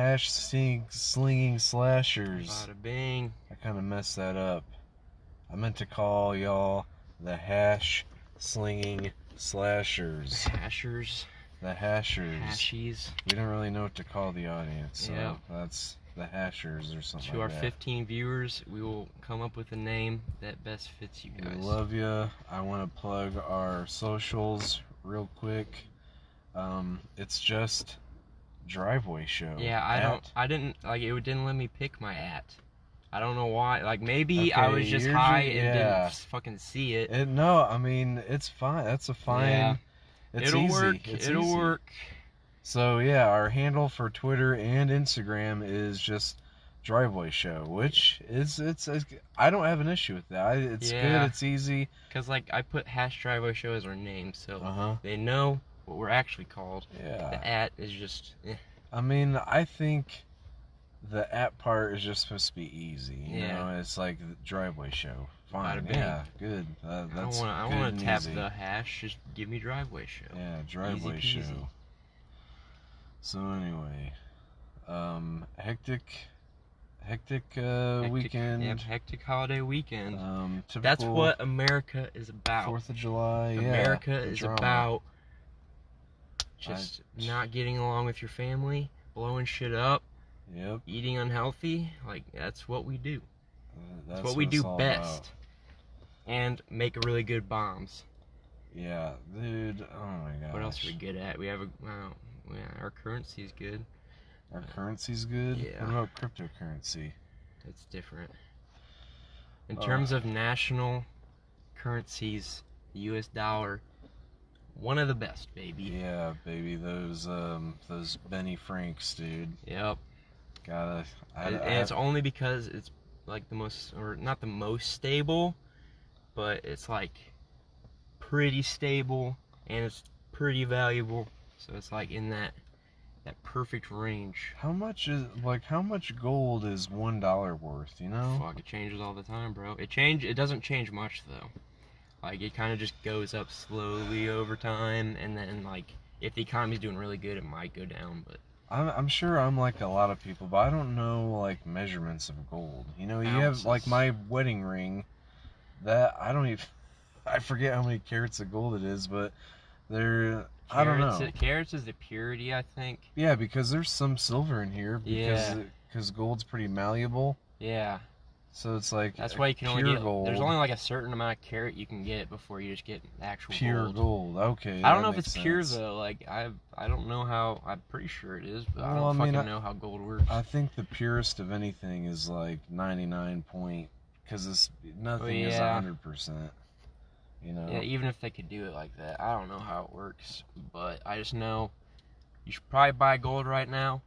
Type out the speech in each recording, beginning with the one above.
hash slinging slashers. Bada bing. I kind of messed that up. I meant to call y'all the hash slinging slashers. Hashers. The hashers. Hashies. We don't really know what to call the audience, so Yep. that's the hashers or something To like our that. 15 viewers, we will come up with a name that best fits you guys. We love you. I want to plug our socials real quick. It's just Driveway Show. Yeah, it didn't let me pick my @. I don't know why. Like, maybe I was just high and didn't fucking see it. No, I mean, it's fine. That's a fine. Yeah. It's It'll easy. work. It'll work. So yeah, our handle for Twitter and Instagram is just Driveway Show, which it's I don't have an issue with that. It's good. It's easy. Cause like I put #Driveway Show as our name, so they know what we're actually called. Yeah. The @ is just. I mean, I think the @ part is just supposed to be easy. You know, it's like the Driveway Show. Fine. Yeah. Good. That's I want to tap the hash. Just give me Driveway Show. Yeah, Driveway Easy peasy. Show. So anyway, hectic weekend. Yep, hectic holiday weekend. Typical That's what America is about. 4th of July. America is about just not getting along with your family, blowing shit up, eating unhealthy. Like, that's what we do. That's what we do best. About. And make really good bombs. Yeah, dude. Oh my gosh. What else are we good at? We have our currency is good. Our currency's good? Yeah. What about cryptocurrency? It's different. In terms of national currencies, the US dollar, one of the best, baby. Yeah, baby. Those Benny Franks, dude. Yep. And it's only because it's like the most, or not the most stable, but it's like pretty stable and it's pretty valuable. So it's like in that perfect range. How much gold is $1 worth, you know? Fuck, it changes all the time, bro. It doesn't change much though. Like, it kind of just goes up slowly over time, and then like if the economy's doing really good, it might go down, but I'm sure I'm like a lot of people, but I don't know like measurements of gold. You know, you ounces. have like my wedding ring that I forget how many carats of gold it is, but I don't know. Carats is the purity, I think. Yeah, because there's some silver in here because gold's pretty malleable. Yeah. So it's like that's why you can only get gold. There's only like a certain amount of carat you can get before you just get actual pure gold. Okay. I don't know if it's pure though. Like I don't know how. I'm pretty sure it is, but I don't fucking know how gold works. I think the purest of anything is like 99 point, because nothing is 100%. You know. Yeah, even if they could do it like that, I don't know how it works, but I just know you should probably buy gold right now.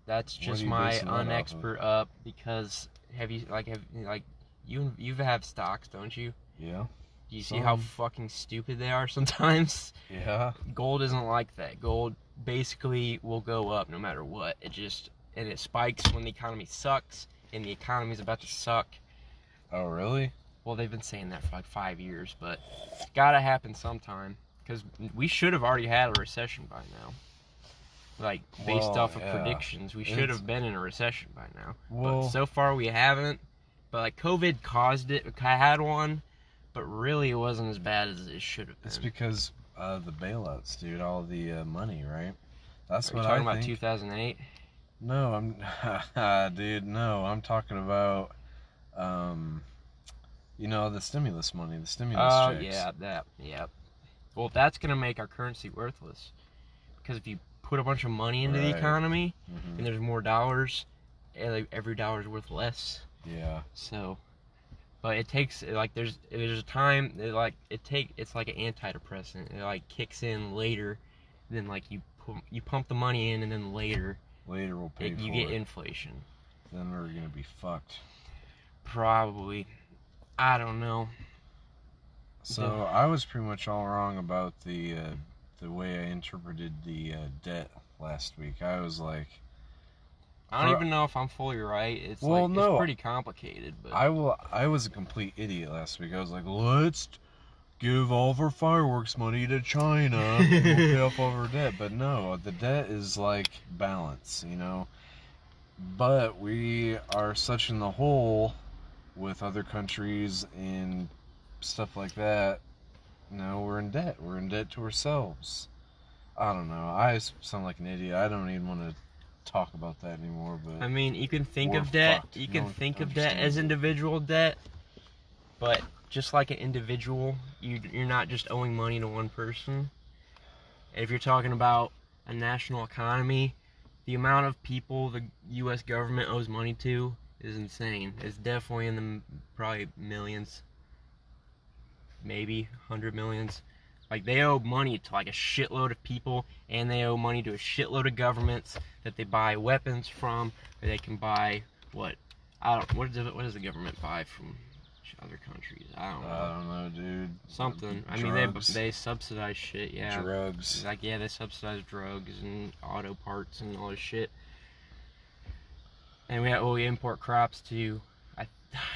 That's just my unexpert up because you have stocks, don't you? Yeah. Do you see how fucking stupid they are sometimes? Yeah. Gold isn't like that. Gold basically will go up no matter what. It spikes when the economy sucks, and the economy's about to suck. Oh, really? Well, they've been saying that for like 5 years, but it's gotta happen sometime, because we should have already had a recession by now. Like, based off of predictions, we should have been in a recession by now. But so far we haven't. But like, COVID caused it. I had one, but really it wasn't as bad as it should have been. It's because the bailouts, dude. All the money, right? That's what I think. Are you talking about 2008? No, dude. No, I'm talking about the stimulus money, the stimulus checks. Yeah. Well, that's gonna make our currency worthless, because if you put a bunch of money into the economy and there's more dollars, every dollar is worth less. Yeah. So, but it takes there's a time it's like an antidepressant. It like kicks in later than like you pump the money in, and then later we'll pay for it. You get inflation. Then we're gonna be fucked. Probably. I don't know. So I was pretty much all wrong about the way I interpreted the debt last week. I was like, I don't even know if I'm fully right. It's pretty complicated. But I was a complete idiot last week. I was like, let's give all of our fireworks money to China, and we'll pay off all of our debt. But no, the debt is like balance, you know. But we are such in the hole with other countries and stuff like that. No, we're in debt. We're in debt to ourselves. I don't know. I sound like an idiot. I don't even want to talk about that anymore. But I mean, you can think of debt. Fucked. You can think of debt as individual debt, but just like an individual, you're not just owing money to one person. If you're talking about a national economy, the amount of people the U.S. government owes money to is insane. It's definitely in the probably millions, maybe 100 millions. Like, they owe money to like a shitload of people, and they owe money to a shitload of governments that they buy weapons from, or they can buy what does the government buy from other countries? I don't know, dude. Something. I mean, they subsidize shit, yeah. Drugs. Like, yeah, they subsidize drugs and auto parts and all this shit. And we import crops too.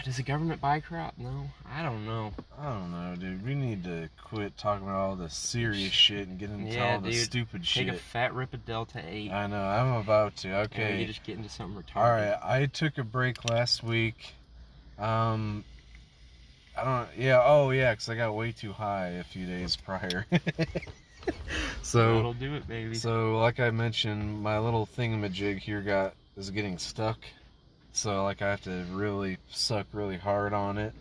Does the government buy crop? No, I don't know. I don't know, dude. We need to quit talking about all the serious shit and get into all the stupid shit. Take a fat rip of Delta 8. I know, I'm about to. Okay. And you just get into something retarded. Alright, I took a break last week. I don't, because I got way too high a few days prior. So, that'll do it, baby. So, like I mentioned, my little thingamajig here is getting stuck. So, like, I have to really suck really hard on it.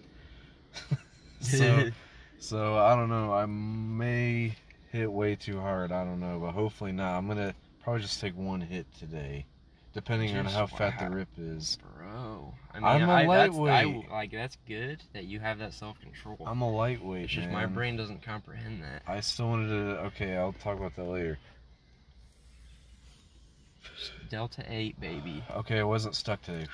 So, I don't know. I may hit way too hard. I don't know. But hopefully not. I'm going to probably just take one hit today. Depending on how fat the rip is. Bro. I mean, I'm a lightweight. That's good that you have that self-control. I'm a lightweight, it's just man. my brain doesn't comprehend that. I still wanted to... Okay, I'll talk about that later. Delta 8, baby. Okay, I wasn't stuck today.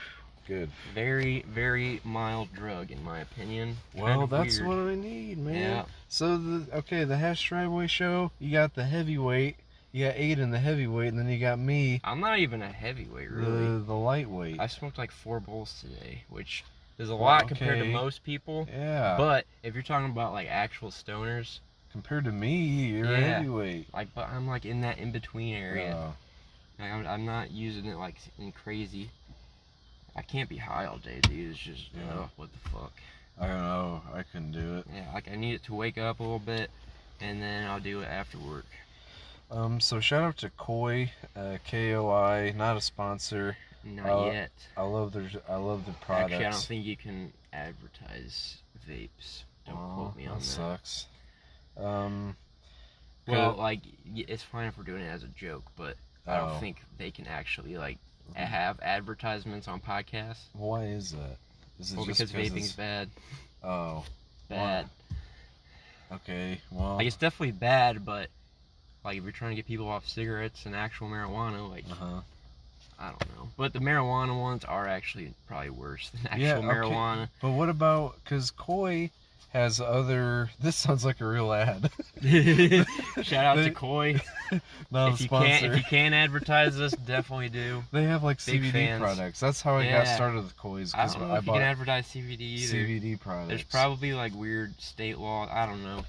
Good. Very, very mild drug, in my opinion. Well, that's weird. What I need, man. Yeah. So, the Hash Driveway show, you got the heavyweight. You got Aiden, the heavyweight, and then you got me. I'm not even a heavyweight, really. The lightweight. I smoked like 4 bowls today, which is a lot compared to most people. Yeah. But if you're talking about like actual stoners, compared to me, you're a heavyweight. But I'm like in that in-between area. Oh. Like, I'm not using it like in crazy. I can't be high all day, dude. It's just, what the fuck. I don't know. I couldn't do it. Yeah, like I need it to wake up a little bit, and then I'll do it after work. So shout out to Koi, KOI, not a sponsor. Not yet. I love their products. Actually, I don't think you can advertise vapes. Don't quote me on that. That sucks. Well, like, it's fine if we're doing it as a joke, but I don't think they can actually, like, have advertisements on podcasts. Why is that? Is it well, just because vaping's bad. Oh. Bad. Wow. Okay, well... Like, it's definitely bad, but, like, if you're trying to get people off cigarettes and actual marijuana, like... I don't know. But the marijuana ones are actually probably worse than actual marijuana. But what about... Because Koi has other... This sounds like a real ad. Shout out to Koi. Not a sponsor. If you can advertise us, definitely do. They have like Big CBD fans. Products. That's how I got started with Koi's. I don't know if you can advertise CBD either. CBD products. There's probably like weird state law. I don't know.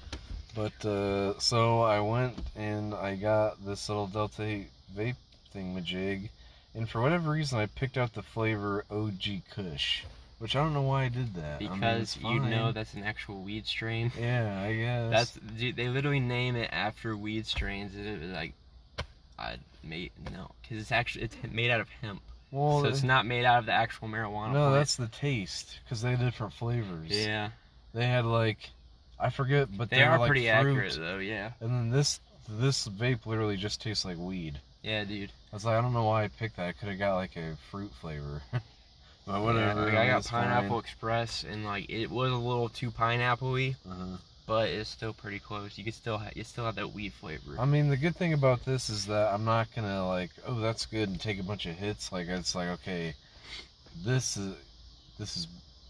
But so I went and I got this little Delta 8 vape thingamajig, and for whatever reason I picked out the flavor OG Kush. Which I don't know why I did that. Because you know that's an actual weed strain. Yeah, I guess. They literally name it after weed strains. It was like, because it's made out of hemp. Well, so it's not made out of the actual marijuana. No, that's the taste. Because they had different flavors. Yeah. They had like, I forget, but they are like pretty fruit. Accurate though. Yeah. And then this vape literally just tastes like weed. Yeah, dude. I was like, I don't know why I picked that. I could have got like a fruit flavor. But whatever. Yeah, I got Pineapple Express, and like it was a little too pineapple-y, but it's still pretty close. You still have that weed flavor. I mean, the good thing about this is that I'm not gonna like, oh, that's good, and take a bunch of hits. Like it's like, okay, this is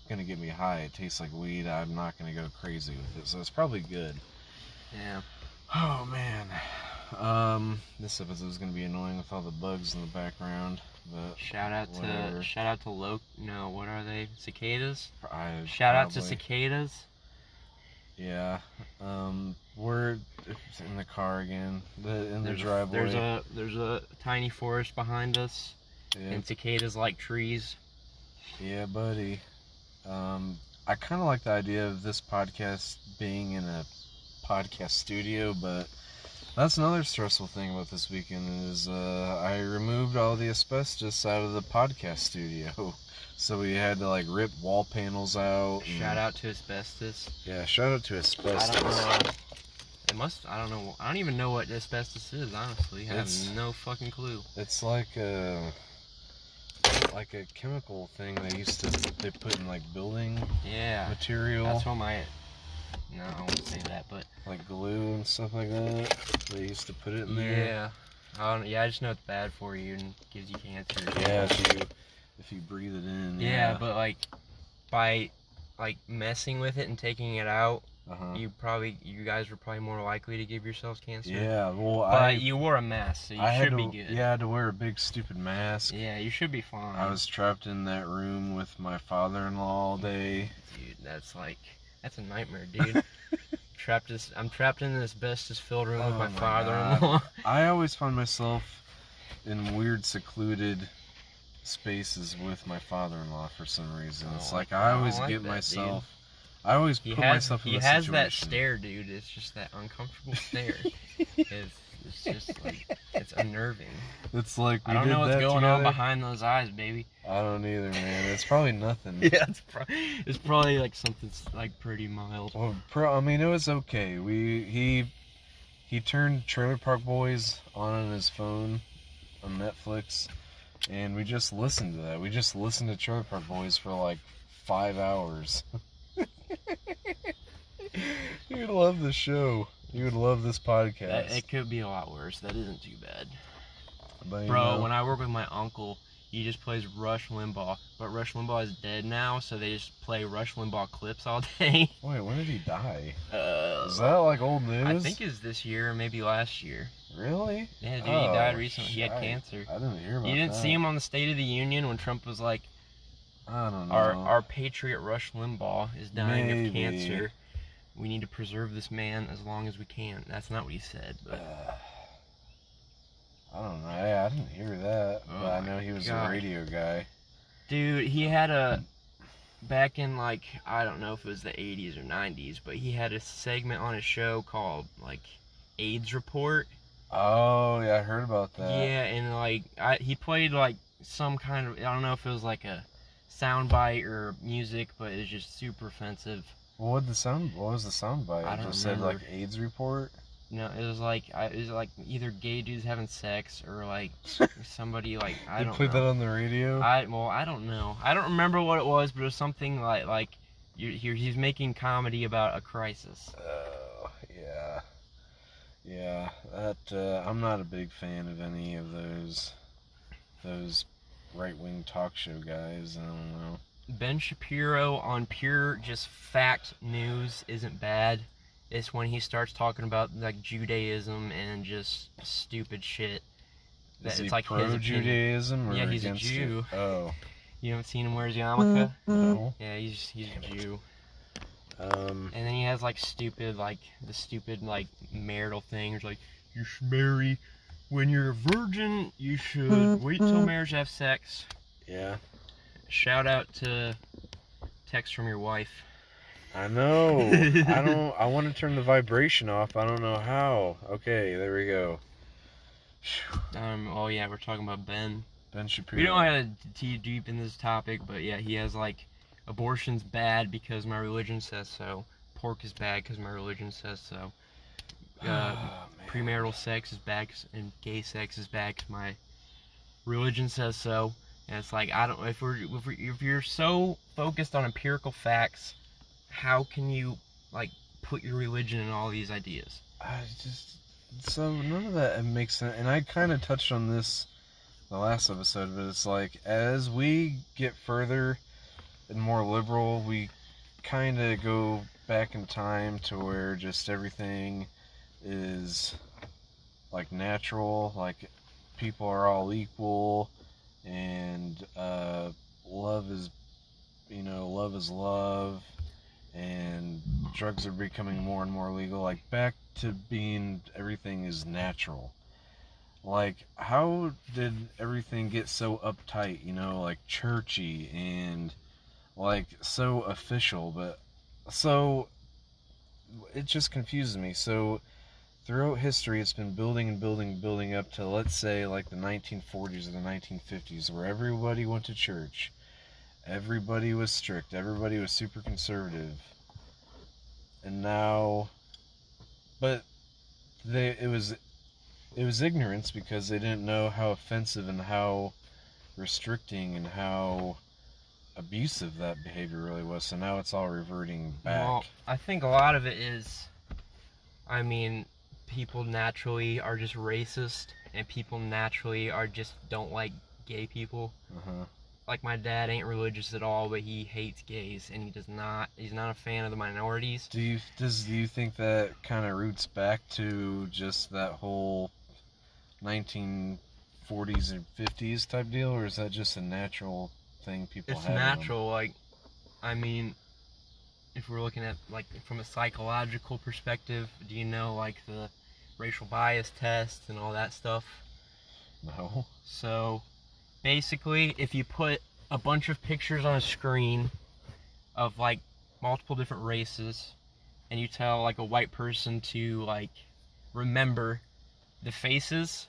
gonna get me high. It tastes like weed. I'm not gonna go crazy with it, so it's probably good. Yeah. Oh man. This episode is gonna be annoying with all the bugs in the background. But shout out to what are they? Cicadas? Shout out to cicadas. Yeah. We're in the car again. In the driveway. There's a tiny forest behind us, and cicadas like trees. Yeah, buddy. I kind of like the idea of this podcast being in a podcast studio, but that's another stressful thing about this weekend is I removed all the asbestos out of the podcast studio. So we had to like rip wall panels out. Shout out to asbestos. Yeah, shout out to asbestos. I don't know. I don't know. I don't even know what asbestos is, honestly. I have no fucking clue. It's like a chemical thing they put in like building material. That's what no, I won't say that, but like glue and stuff like that. They used to put it in there. Yeah. I just know it's bad for you and gives you cancer. Yeah, if you breathe it in. Yeah, but like by like messing with it and taking it out, you guys were probably more likely to give yourselves cancer. Yeah, well, but you wore a mask, so you should be good. Yeah, I had to wear a big stupid mask. Yeah, you should be fine. I was trapped in that room with my father-in-law all day. Dude, that's a nightmare, dude. I'm trapped in this asbestos-filled room with my father-in-law. I always find myself in weird, secluded spaces with my father-in-law for some reason. It's like I always get myself. I always put myself in this situation. He has that stare, dude. It's just that uncomfortable stare. It's just like, it's unnerving. It's like I don't know what's going on behind those eyes, baby. I don't either, man. It's probably nothing. Yeah, it's probably like something like pretty mild. Well, I mean, it was okay. He turned Trailer Park Boys on his phone on Netflix, and we just listened to that. We just listened to Trailer Park Boys for like 5 hours. You would love the show. You would love this podcast. It could be a lot worse. That isn't too bad. But, bro, when I work with my uncle, he just plays Rush Limbaugh. But Rush Limbaugh is dead now, so they just play Rush Limbaugh clips all day. Wait, when did he die? Is that like old news? I think it's this year or maybe last year. Really? Yeah, dude, he died recently. He had cancer. I didn't hear about that. You didn't see him on the State of the Union when Trump was like, I don't know. Our patriot Rush Limbaugh is dying of cancer. We need to preserve this man as long as we can. That's not what he said, but I don't know. I didn't hear that, but I know he was a radio guy. Dude, he had back in like, I don't know if it was the 80s or 90s, but he had a segment on his show called like AIDS Report. Oh, yeah, I heard about that. Yeah, and like he played like some kind of, I don't know if it was like a soundbite or music, but it was just super offensive. What was the soundbite? I don't just said like AIDS report. No, it was like either gay dudes having sex or like somebody like I don't know. They played that on the radio. I don't know. I don't remember what it was, but it was something like he's making comedy about a crisis. Oh yeah. That I'm not a big fan of any of those right-wing talk show guys. I don't know. Ben Shapiro on pure just fact news isn't bad. It's when he starts talking about like Judaism and just stupid shit. Is he like pro-Judaism or he's against a Jew. It? Oh. You haven't seen him wear his yarmulke? No. Yeah, he's a Jew. And then he has like stupid marital things like you should marry when you're a virgin. You should wait till marriage to have sex. Yeah. Shout out to text from your wife. I know. I want to turn the vibration off. I don't know how. Okay, there we go. Oh yeah, we're talking about Ben Shapiro. We don't have to too deep in this topic, but yeah, he has like abortion's bad because my religion says so. Pork is bad because my religion says so. Premarital sex is bad and gay sex is bad because my religion says so. And it's like, I don't know, if you're so focused on empirical facts, how can you like put your religion in all these ideas? So none of that makes sense. And I kind of touched on this the last episode, but it's like as we get further and more liberal, we kind of go back in time to where just everything is like natural, like people are all equal. And love is love, and drugs are becoming more and more legal, like back to being everything is natural. Like, how did everything get so uptight, you know, like churchy and like so official? But so it just confuses me. So throughout history, it's been building and building and building up to, let's say, like the 1940s or the 1950s, where everybody went to church, everybody was strict, everybody was super conservative, and now, but it was ignorance because they didn't know how offensive and how restricting and how abusive that behavior really was. So now it's all reverting back. Well, I think a lot of it is, I mean, people naturally are just racist, and people naturally are just don't like gay people. Like, my dad ain't religious at all, but he hates gays, and he's not a fan of the minorities. Do you think that kind of roots back to just that whole 1940s and 50s type deal, or is that just a natural thing people have? It's natural. Like, I mean, if we're looking at, like, from a psychological perspective, do you know, like, the racial bias test and all that stuff? No. So basically, if you put a bunch of pictures on a screen of, like, multiple different races, and you tell, like, a white person to, like, remember the faces,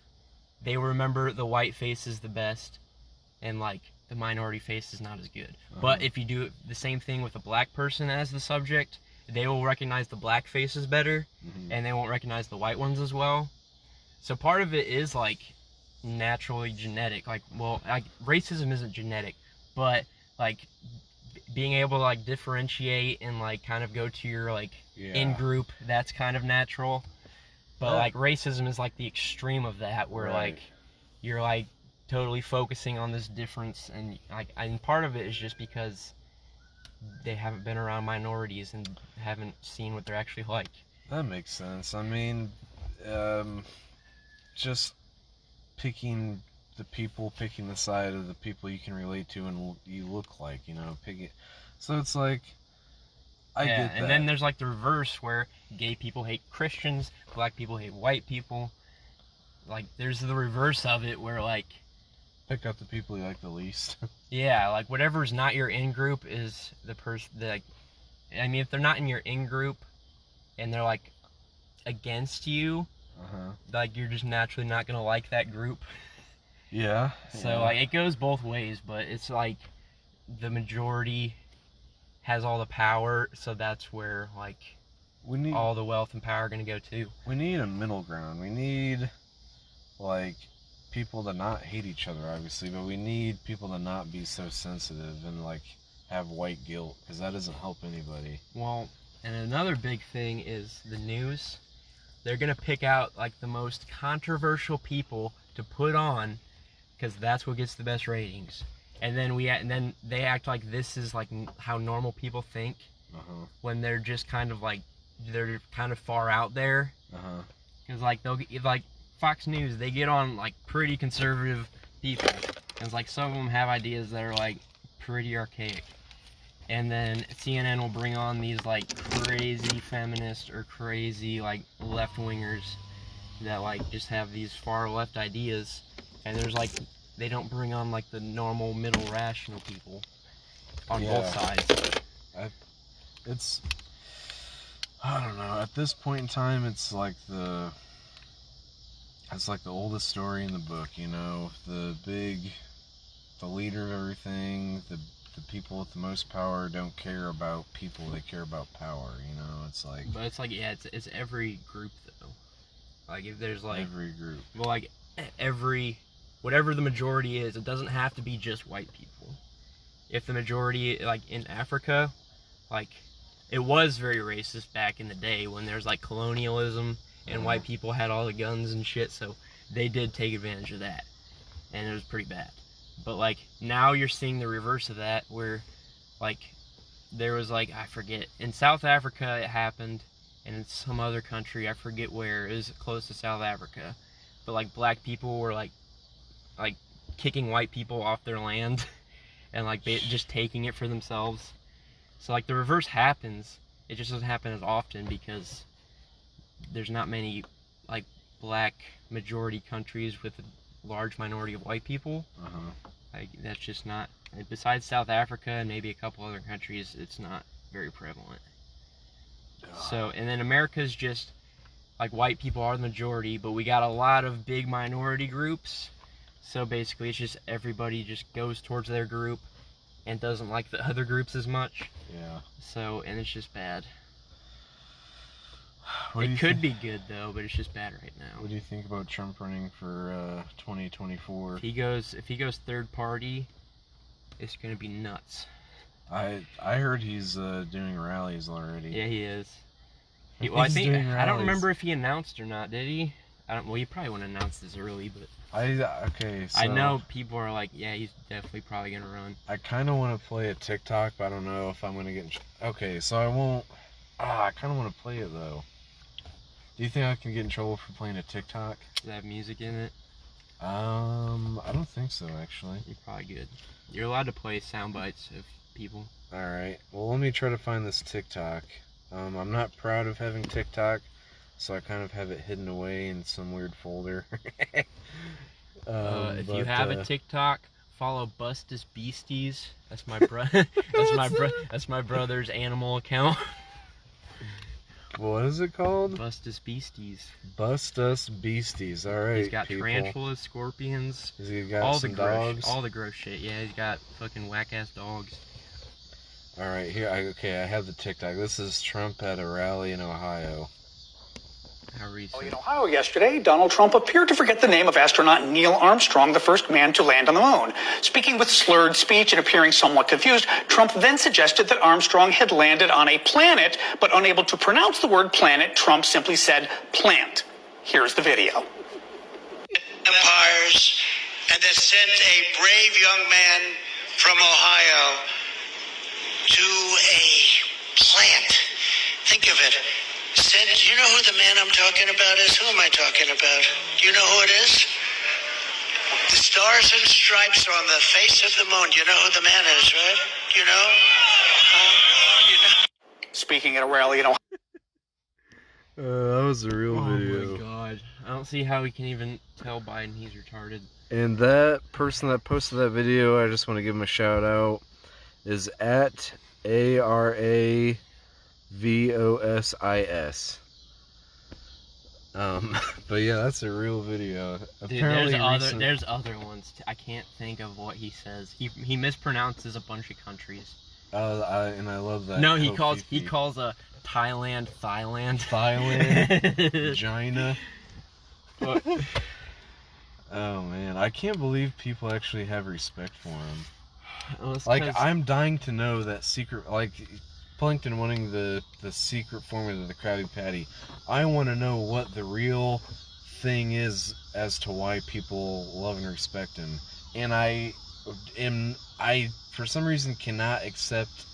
they remember the white faces the best, and, like, the minority face is not as good. But if you do the same thing with a black person as the subject, they will recognize the black faces better, and they won't recognize the white ones as well. So part of it is, like, naturally genetic. Like, well, like, racism isn't genetic, but, like, being able to, like, differentiate and, like, kind of go to your, like, in-group, that's kind of natural. But, like, racism is, like, the extreme of that, where, like, you're, like, totally focusing on this difference, and, like, and part of it is just because they haven't been around minorities and haven't seen what they're actually like. That makes sense. I mean, just picking the side of the people you can relate to and you look like, you know, picking. So it's like, I get that. And then there's, like, the reverse, where gay people hate Christians, black people hate white people. Like, there's the reverse of it, where, like, pick out the people you like the least. Yeah, like, whatever's not your in-group is the person that, like, I mean, if they're not in your in-group and they're, like, against you, like, you're just naturally not gonna like that group. Yeah. So, like, it goes both ways, but it's, like, the majority has all the power, so that's where, like, all the wealth and power are gonna go to. We need a middle ground. We need, like, people to not hate each other, obviously, but we need people to not be so sensitive and, like, have white guilt, because that doesn't help anybody. Well, and another big thing is the news. They're gonna pick out, like, the most controversial people to put on, because that's what gets the best ratings. And then they act like this is, like, how normal people think, when they're just kind of, like, they're kind of far out there. Because, like, they'll get, like, Fox News, they get on, like, pretty conservative people. And it's like, some of them have ideas that are, like, pretty archaic. And then CNN will bring on these, like, crazy feminists or crazy, like, left-wingers that, like, just have these far-left ideas. And there's, like, they don't bring on, like, the normal, middle, rational people on both sides. I don't know. At this point in time, it's like the oldest story in the book, you know, the leader of everything, the people with the most power don't care about people, they care about power, you know, it's like... But it's like, yeah, it's every group, though. Like, if there's, like... Every group. Well, like, whatever the majority is, it doesn't have to be just white people. If the majority, like, in Africa, like, it was very racist back in the day when there's, like, colonialism, and white people had all the guns and shit, so they did take advantage of that. And it was pretty bad. But, like, now you're seeing the reverse of that, where, like, there was, like, I forget, in South Africa it happened, and in some other country, I forget where, it was close to South Africa, but, like, black people were, like kicking white people off their land, and, like, just taking it for themselves. So, like, the reverse happens, It just doesn't happen as often because there's not many like black majority countries with a large minority of white people. Like that's just not. Besides South Africa and maybe a couple other countries, it's not very prevalent. So, and then America's just like white people are the majority, but we got a lot of big minority groups. So basically, it's just everybody just goes towards their group and doesn't like the other groups as much. Yeah. So, and it's just bad. What It could be good though, but it's just bad right now. What do you think about Trump running for 2024? If he goes third party, it's gonna be nuts. I heard he's doing rallies already. Yeah, he is. I don't remember if he announced or not. Did he? Well, he probably wouldn't announce this early, but I know people are like, yeah, he's definitely probably gonna run. I kind of want to play a TikTok, but I don't know if I'm gonna get. Okay, so I won't. I kind of want to play it though. Do you think I can get in trouble for playing a TikTok? Does it have music in it? I don't think so, actually. You're probably good. You're allowed to play sound bites of people. Alright, well, let me try to find this TikTok. I'm not proud of having TikTok, so I kind of have it hidden away in some weird folder. If you have a TikTok, follow Bustus Beasties. That's my that's my brother's animal account. What is it called? Bustus Beasties. Bustus Beasties. All right. He's got tarantulas, scorpions. Has he got all some the dogs? All the gross shit. Yeah, he's got fucking whack ass dogs. All right, here. I have the TikTok. This is Trump at a rally in Ohio. How recent? In Ohio yesterday, Donald Trump appeared to forget the name of astronaut Neil Armstrong, the first man to land on the moon. Speaking with slurred speech and appearing somewhat confused, Trump then suggested that Armstrong had landed on a planet, but unable to pronounce the word planet, Trump simply said plant. Here's the video. Empires, and that sent a brave young man from Ohio to a plant. Think of it. Do you know who the man I'm talking about is? Who am I talking about? Do you know who it is? The stars and stripes are on the face of the moon. You know who the man is, right? You know? You know? Speaking at a rally in Ohio. That was a real video. Oh my god. I don't see how we can even tell Biden he's retarded. And that person that posted that video, I just want to give him a shout out, is at ARAVOSIS. But yeah, that's a real video. Dude, Apparently there's other ones. I can't think of what he says. He mispronounces a bunch of countries. And I love that. No, he calls Thailand. Thailand, China. Oh man, I can't believe people actually have respect for him. Like, I'm dying to know that secret, like Plankton wanting the secret formula of the Krabby Patty. I want to know what the real thing is as to why people love and respect him. And I for some reason cannot accept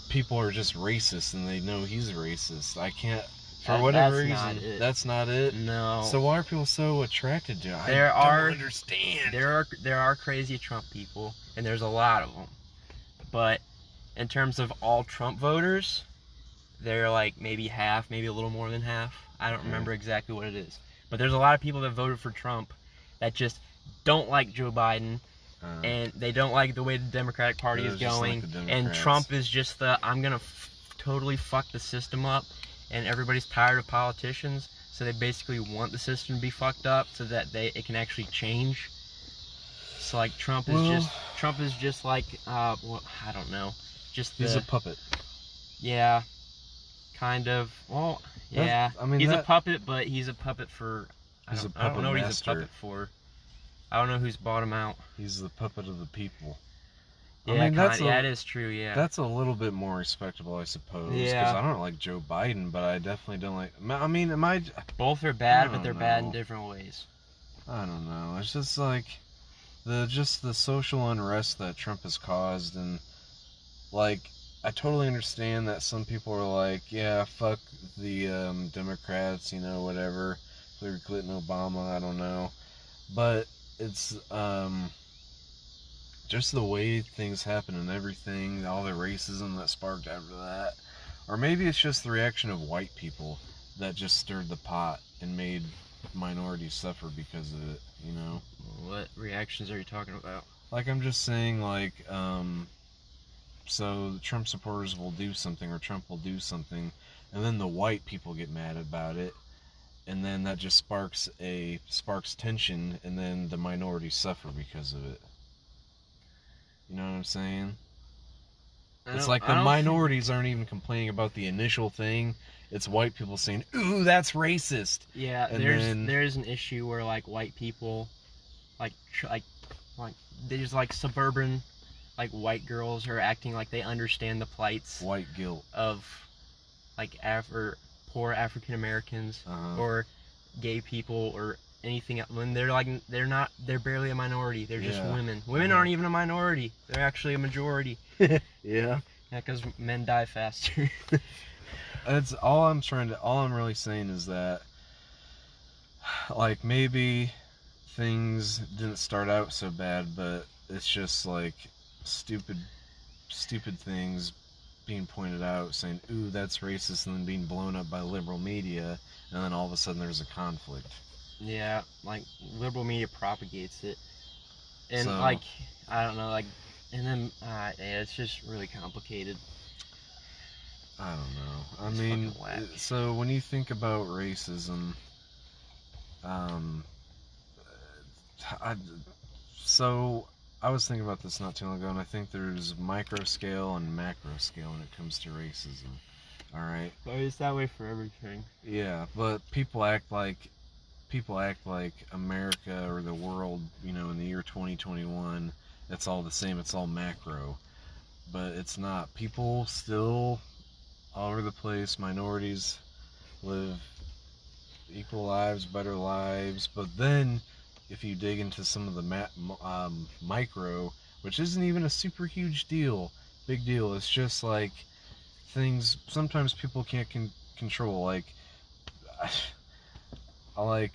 people are just racist and they know he's racist. I can't, for whatever reason. That's not it. No. So why are people so attracted to it? I don't understand. There are crazy Trump people, and there's a lot of them. But in terms of all Trump voters, they're like maybe half, maybe a little more than half. I don't remember exactly what it is. But there's a lot of people that voted for Trump that just don't like Joe Biden, and they don't like the way the Democratic Party is going. Like and Trump is just I'm going to totally fuck the system up, and everybody's tired of politicians, so they basically want the system to be fucked up so that it can actually change. So like Trump is just like well, I don't know. He's a puppet. Yeah. Kind of. Well, yeah. He's a puppet, but he's a puppet for I don't know what he's a puppet for. I don't know who's bought him out. He's the puppet of the people. Yeah, it is true, yeah. That's a little bit more respectable, I suppose. Yeah. Because I don't like Joe Biden, but I definitely don't like... I mean, Both are bad, but they're bad in different ways. I don't know. It's just like... the social unrest that Trump has caused, and... Like, I totally understand that some people are like, yeah, fuck the Democrats, you know, whatever. Hillary Clinton, Obama, I don't know. But... it's just the way things happen and everything, all the racism that sparked after that. Or maybe it's just the reaction of white people that just stirred the pot and made minorities suffer because of it, you know? What reactions are you talking about? Like, I'm just saying, like, so the Trump supporters will do something, or Trump will do something, and then the white people get mad about it, and then that just sparks tension, and then the minorities suffer because of it. You know what I'm saying? It's like the minorities aren't even complaining about the initial thing. It's white people saying, "Ooh, that's racist." Yeah, and there's an issue where like white people, like there's like suburban, like white girls are acting like they understand the plights white guilt of like poor African Americans or gay people or anything when they're barely a minority. They're just women. Women aren't even a minority. They're actually a majority. Yeah, because men die faster. That's all I'm really saying is that, like, maybe things didn't start out so bad, but it's just like stupid things being pointed out, saying, "Ooh, that's racist," and then being blown up by liberal media, and then all of a sudden there's a conflict. Yeah, like liberal media propagates it, and so, like I don't know, like, and then yeah, it's just really complicated. I don't know. I mean, so when you think about racism, I was thinking about this not too long ago, and I think there's micro scale and macro scale when it comes to racism. All right. But it's that way for everything. Yeah, but people act like America or the world, you know, in the year 2021, it's all the same. It's all macro, but it's not. People still all over the place. Minorities live equal lives, better lives. But then, if you dig into some of the micro, which isn't even a super huge big deal. It's just like things sometimes people can't control. Like,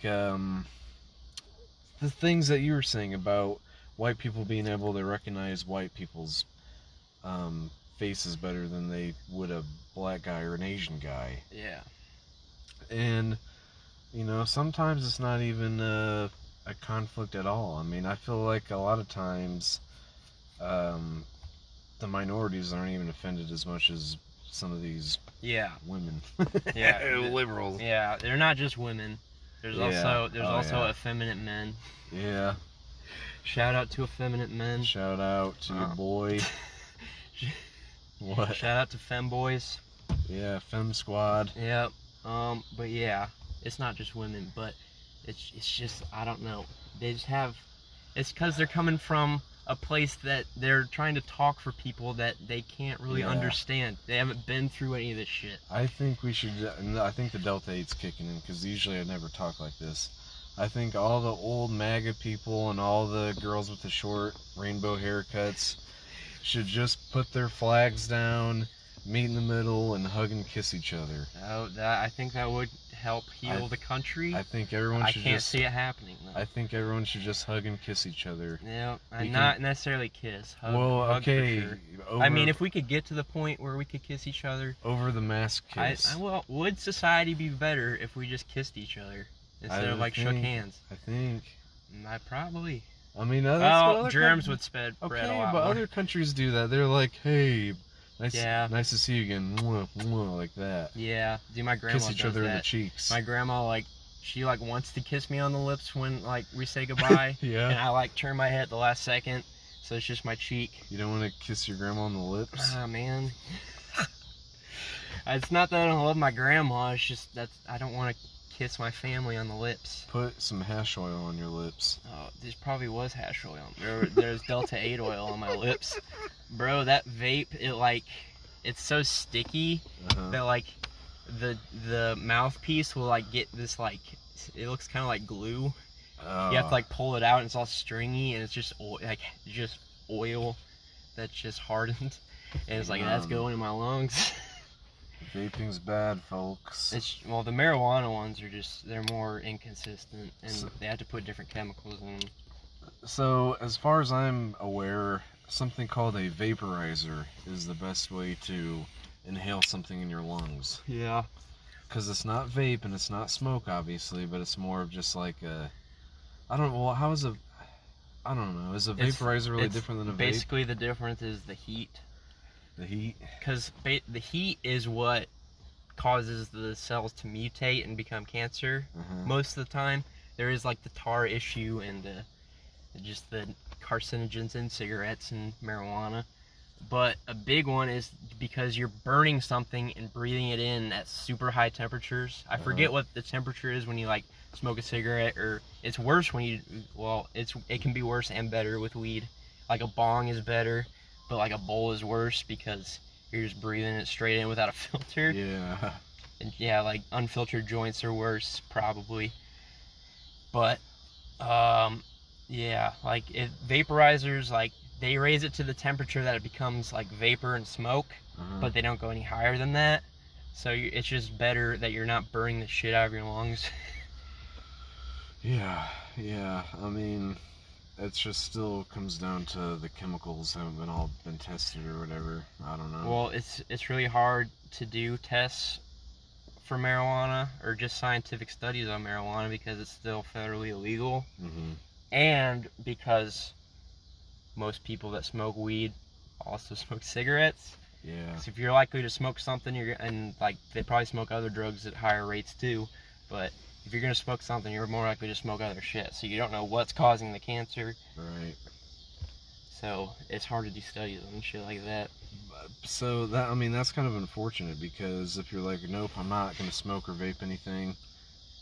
the things that you were saying about white people being able to recognize white people's faces better than they would a black guy or an Asian guy. Yeah. And, you know, sometimes it's not even a conflict at all. I mean, I feel like a lot of times the minorities aren't even offended as much as some of these women. Liberals. Yeah, they're not just women. There's also effeminate men. Yeah. Shout out to effeminate men. Shout out to your boy. What? Shout out to femboys. Yeah, Fem Squad. Yep. But yeah, it's not just women, but it's just, I don't know. They just have, it's because they're coming from a place that they're trying to talk for people that they can't really understand. They haven't been through any of this shit. I think the Delta 8's kicking in, because usually I never talk like this. I think all the old MAGA people and all the girls with the short rainbow haircuts should just put their flags down, meet in the middle, and hug and kiss each other. Oh, I think that would help heal the country. I think everyone should I can't see it happening, though. I think everyone should just hug and kiss each other. Yeah, not necessarily kiss. Hug, hug okay. For sure. I mean, if we could get to the point where we could kiss each other. Over the mask kiss. Well, would society be better if we just kissed each other instead of like shook hands? I think. Probably. I mean, germs would spread a lot but more. Other countries do that. They're like, hey, nice to see you again, mwah, mwah, like that. Yeah, my grandma kiss each other in the cheeks. My grandma, she wants to kiss me on the lips when we say goodbye. Yeah. And I turn my head at the last second, so it's just my cheek. You don't want to kiss your grandma on the lips? Ah, man. It's not that I don't love my grandma. It's just that I don't want to kiss my family on the lips. Put some hash oil on your lips. Oh, there probably was hash oil. There's Delta 8 oil on my lips. Bro, that vape, it's so sticky that the mouthpiece will get this it looks kind of like glue. You have to pull it out and it's all stringy and it's just oil that's just hardened. And it's that's going in my lungs. Vaping's bad, folks. The marijuana ones are they're more inconsistent and they have to put different chemicals in them. So, as far as I'm aware, something called a vaporizer is the best way to inhale something in your lungs. Yeah. Because it's not vape and it's not smoke, obviously, but it's more of just like a... I don't know, well, how is a... I don't know. Is a vaporizer really different than a vape? Basically, the difference is the heat. The heat? Because the heat is what causes the cells to mutate and become cancer most of the time. There is like the tar issue and just the carcinogens in cigarettes and marijuana. But a big one is because you're burning something and breathing it in at super high temperatures. I forget what the temperature is when you like smoke a cigarette, or it's worse when you, well, it can be worse and better with weed. Like a bong is better, but like a bowl is worse because you're just breathing it straight in without a filter. Yeah. And yeah, like unfiltered joints are worse probably. But yeah, like vaporizers, like they raise it to the temperature that it becomes like vapor and smoke, but they don't go any higher than that. So it's just better that you're not burning the shit out of your lungs. Yeah. I mean, it's just still comes down to the chemicals haven't been tested or whatever. I don't know. Well, it's really hard to do tests for marijuana or just scientific studies on marijuana because it's still federally illegal, and because most people that smoke weed also smoke cigarettes. Yeah. So if you're likely to smoke something, and like they probably smoke other drugs at higher rates too, but if you're gonna smoke something, you're more likely to smoke other shit. So you don't know what's causing the cancer. Right. So it's hard to do studies on shit like that. So that, I mean, that's kind of unfortunate because if you're like, nope, I'm not gonna smoke or vape anything.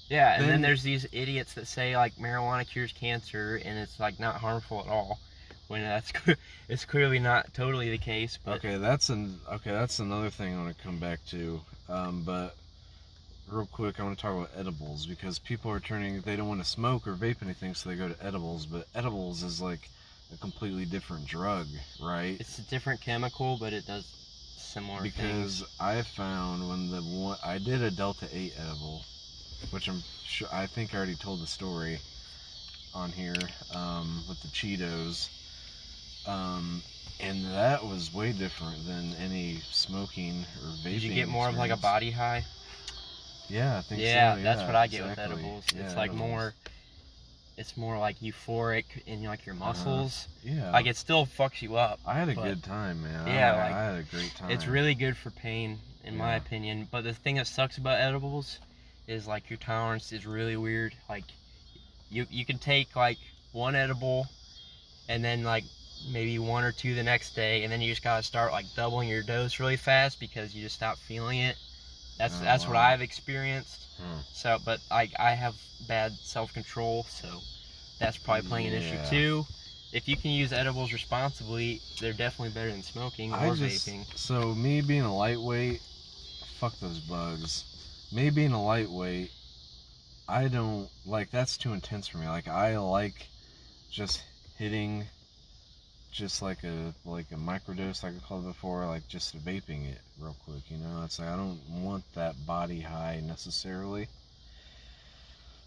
Yeah, and then there's these idiots that say like marijuana cures cancer and it's like not harmful at all, when it's clearly not totally the case. But okay, that's another thing I want to come back to. But real quick, I want to talk about edibles because people are they don't want to smoke or vape anything, so they go to edibles. But edibles is like a completely different drug, right? It's a different chemical, but it does similar things. Because I found when I did a Delta 8 edible, which I think I already told the story on here, with the Cheetos, and that was way different than any smoking or vaping. Did you get more of like a body high? Yeah, I think so. Yeah, that's what I get exactly. with edibles. Yeah, It's like edibles. It's more like euphoric in like your muscles. Yeah. Like it still fucks you up. I had a good time, man. Yeah, I had a great time. It's really good for pain, in my opinion. But the thing that sucks about edibles is like your tolerance is really weird. Like you can take like one edible and then like maybe one or two the next day, and then you just gotta start like doubling your dose really fast because you just stop feeling it. That's what I've experienced. So, but I have bad self-control, so that's probably playing an issue too. If you can use edibles responsibly, they're definitely better than smoking or vaping. So me being a lightweight, fuck those bugs. Me being a lightweight, I don't like, that's too intense for me. Like I like just hitting just like a microdose, like I called it before, like just vaping it real quick, you know? It's like I don't want that body high necessarily.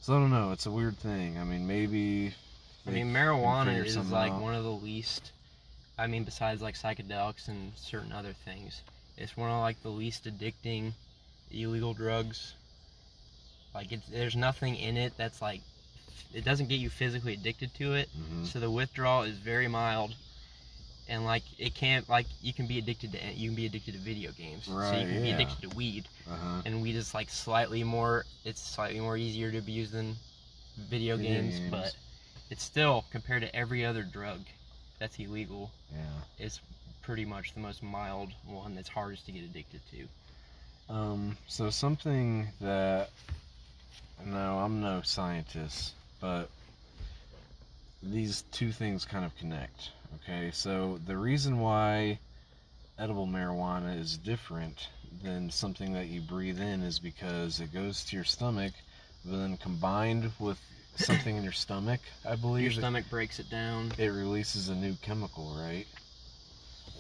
So I don't know, it's a weird thing. I mean, maybe marijuana is like one of the least, I mean, besides like psychedelics and certain other things, it's one of like the least addicting illegal drugs. Like there's nothing in it that's like, it doesn't get you physically addicted to it. So the withdrawal is very mild. And like it can't, like you can be addicted to video games, right, so you can be addicted to weed, and weed is like slightly more easier to abuse than video games, but it's still, compared to every other drug that's illegal, it's pretty much the most mild one that's hardest to get addicted to. So something that, no, I'm no scientist, but these two things kind of connect. Okay, so the reason why edible marijuana is different than something that you breathe in is because it goes to your stomach, but then combined with something in your stomach, I believe. Your stomach breaks it down. It releases a new chemical, right?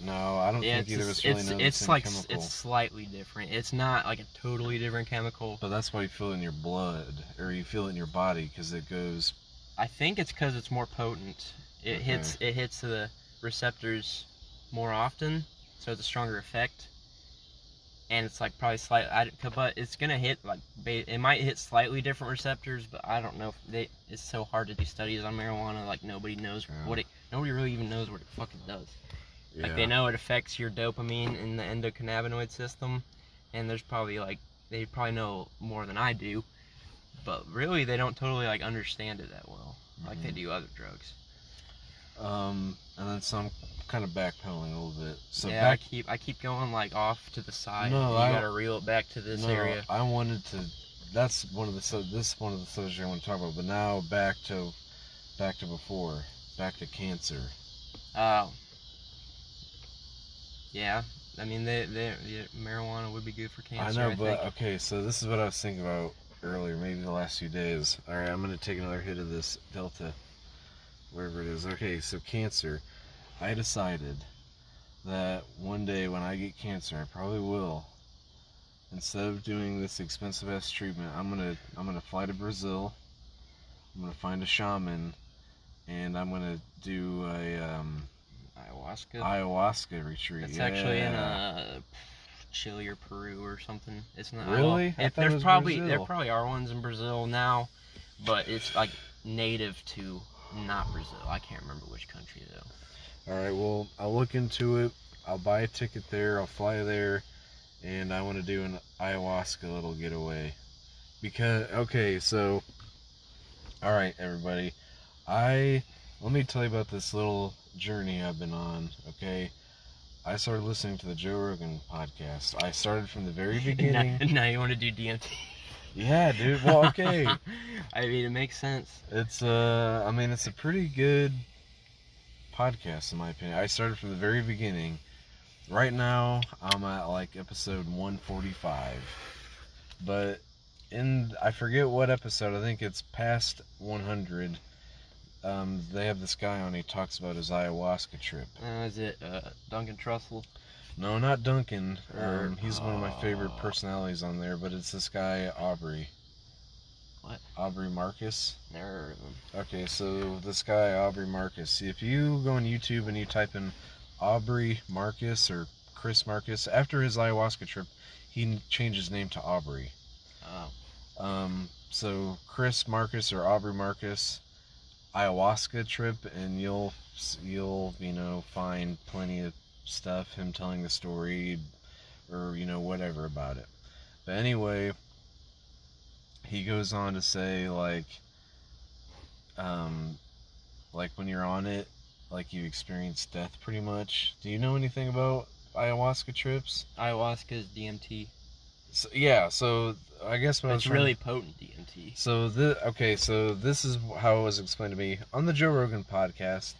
No, I don't think either of us really know the same chemical. It's slightly different. It's not like a totally different chemical. But that's why you feel it in your blood, or you feel it in your body, because it goes... I think it's because it's more potent. It hits the receptors more often, so it's a stronger effect. and it's like probably slightly, but it's gonna hit like it might hit slightly different receptors, but I don't know if it's so hard to do studies on marijuana. Like nobody knows nobody really even knows what it fucking does. Like they know it affects your dopamine in the endocannabinoid system, and there's probably like they probably know more than I do, but really they don't totally like understand it that well, like they do other drugs. And then some kind of backpedaling a little bit. So yeah, I keep going like off to the side. No, you gotta reel it back to this area. I wanted to. That's one of the subjects I want to talk about. But now back to before, back to cancer. Oh. Yeah, I mean, marijuana would be good for cancer. I know, but okay. So this is what I was thinking about earlier, maybe the last few days. All right, I'm gonna take another hit of this Delta, wherever it is. Okay, so cancer. I decided that one day when I get cancer, I probably will. Instead of doing this expensive ass treatment, I'm gonna fly to Brazil. I'm gonna find a shaman, and I'm gonna do a ayahuasca retreat. It's actually in Chile or Peru or something. It's not really. Well, there probably are ones in Brazil now, but it's like native to not Brazil. I can't remember which country though. All right, well, I'll look into it. I'll buy a ticket there. I'll fly there, and I want to do an ayahuasca little getaway. Because okay, so all right, everybody, let me tell you about this little journey I've been on. Okay, I started listening to the Joe Rogan podcast. I started from the very beginning. Now you want to do DMT? Yeah, dude. Well, okay. I mean, it makes sense. It's I mean, it's a pretty good podcast in my opinion. I started from the very beginning. Right now, I'm at like episode 145. But I forget what episode. I think it's past 100. They have this guy on. He talks about his ayahuasca trip. Is it Duncan Trussell? No, not Duncan. He's one of my favorite personalities on there, but it's this guy Aubrey. What? Aubrey Marcus. Never heard of him. Okay, so this guy Aubrey Marcus. See, if you go on YouTube and you type in Aubrey Marcus or Chris Marcus, after his ayahuasca trip, he changed his name to Aubrey. Oh. So Chris Marcus or Aubrey Marcus ayahuasca trip, and you'll find plenty of stuff, him telling the story or whatever about it. But anyway, he goes on to say like when you're on it, like you experience death pretty much. Do you know anything about ayahuasca trips? Ayahuasca is DMT. So, yeah, so I guess when it's really potent DMT. So this is how it was explained to me on the Joe Rogan podcast.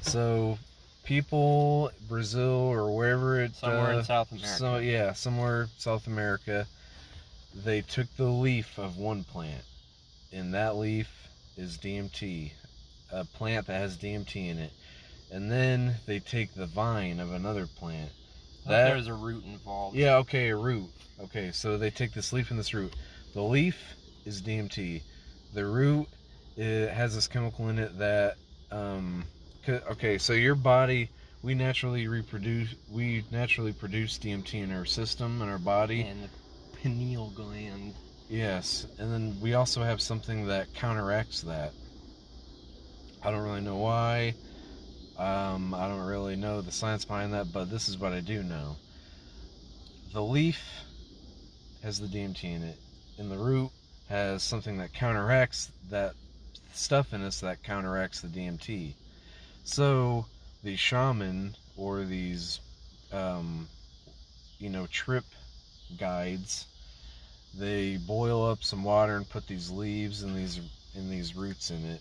So people, Brazil or wherever somewhere in South America. So yeah, somewhere South America, they took the leaf of one plant, and that leaf is DMT, a plant that has DMT in it, and then they take the vine of another plant. There's a root involved. Yeah, okay, a root. Okay, so they take this leaf and this root. The leaf is DMT. The root, it has this chemical in it that okay, so your body, we naturally produce DMT in our system, in our body. And the pineal gland. Yes, and then we also have something that counteracts that. I don't really know why. I don't really know the science behind that, but this is what I do know. The leaf has the DMT in it, and the root has something that counteracts that stuff in us that counteracts the DMT. So the shaman or these trip guides, they boil up some water and put these leaves and these roots in it,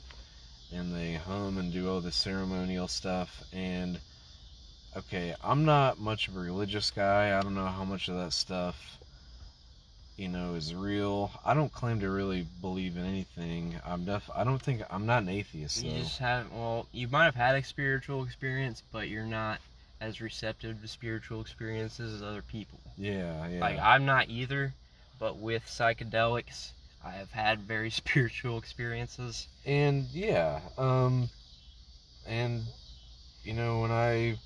and they hum and do all this ceremonial stuff. And okay, I'm not much of a religious guy. I don't know how much of that stuff is real. I don't claim to really believe in anything. I'm not an atheist though. You might have had a spiritual experience, but you're not as receptive to spiritual experiences as other people. Yeah. Like I'm not either, but with psychedelics, I have had very spiritual experiences. And yeah, when I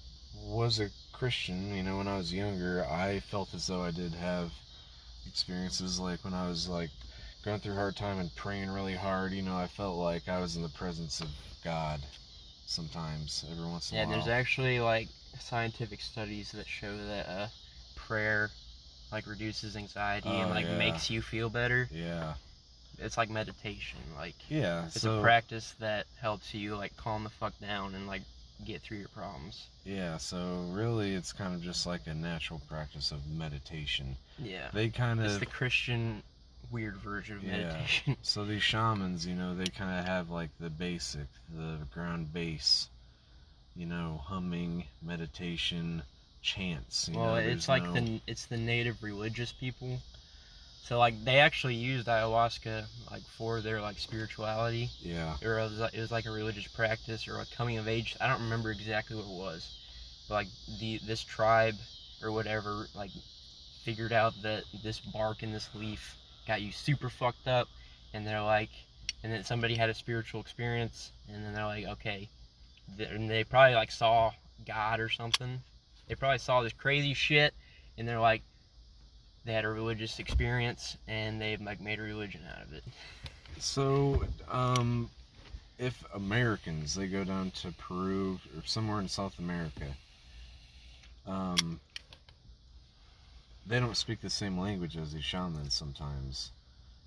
was a Christian, you know, when I was younger, I felt as though I did have experiences like when I was like going through a hard time and praying really hard, you know, I felt like I was in the presence of God sometimes, every once in a Yeah, while. there's actually like scientific studies that show that prayer like reduces anxiety and like makes you feel better. Yeah. It's like meditation, like it's so a practice that helps you like calm the fuck down and like get through your problems. Yeah, so really it's kind of just like a natural practice of meditation. Yeah. They kind of... It's the Christian weird version of meditation. So these shamans, you know, they kind of have like the basic, the ground bass, you know, humming, meditation, chants. You Well, know, it's like it's the native religious people. So like they actually used ayahuasca like for their like spirituality. Yeah. Or it was like a religious practice or a coming of age. I don't remember exactly what it was. But like this tribe or whatever like figured out that this bark and this leaf got you super fucked up, and they're like, and then somebody had a spiritual experience, and then they're like, okay, and they probably like saw God or something. They probably saw this crazy shit, and they're like, they had a religious experience, and they like made a religion out of it. So, if Americans, they go down to Peru or somewhere in South America, they don't speak the same language as these shamans sometimes.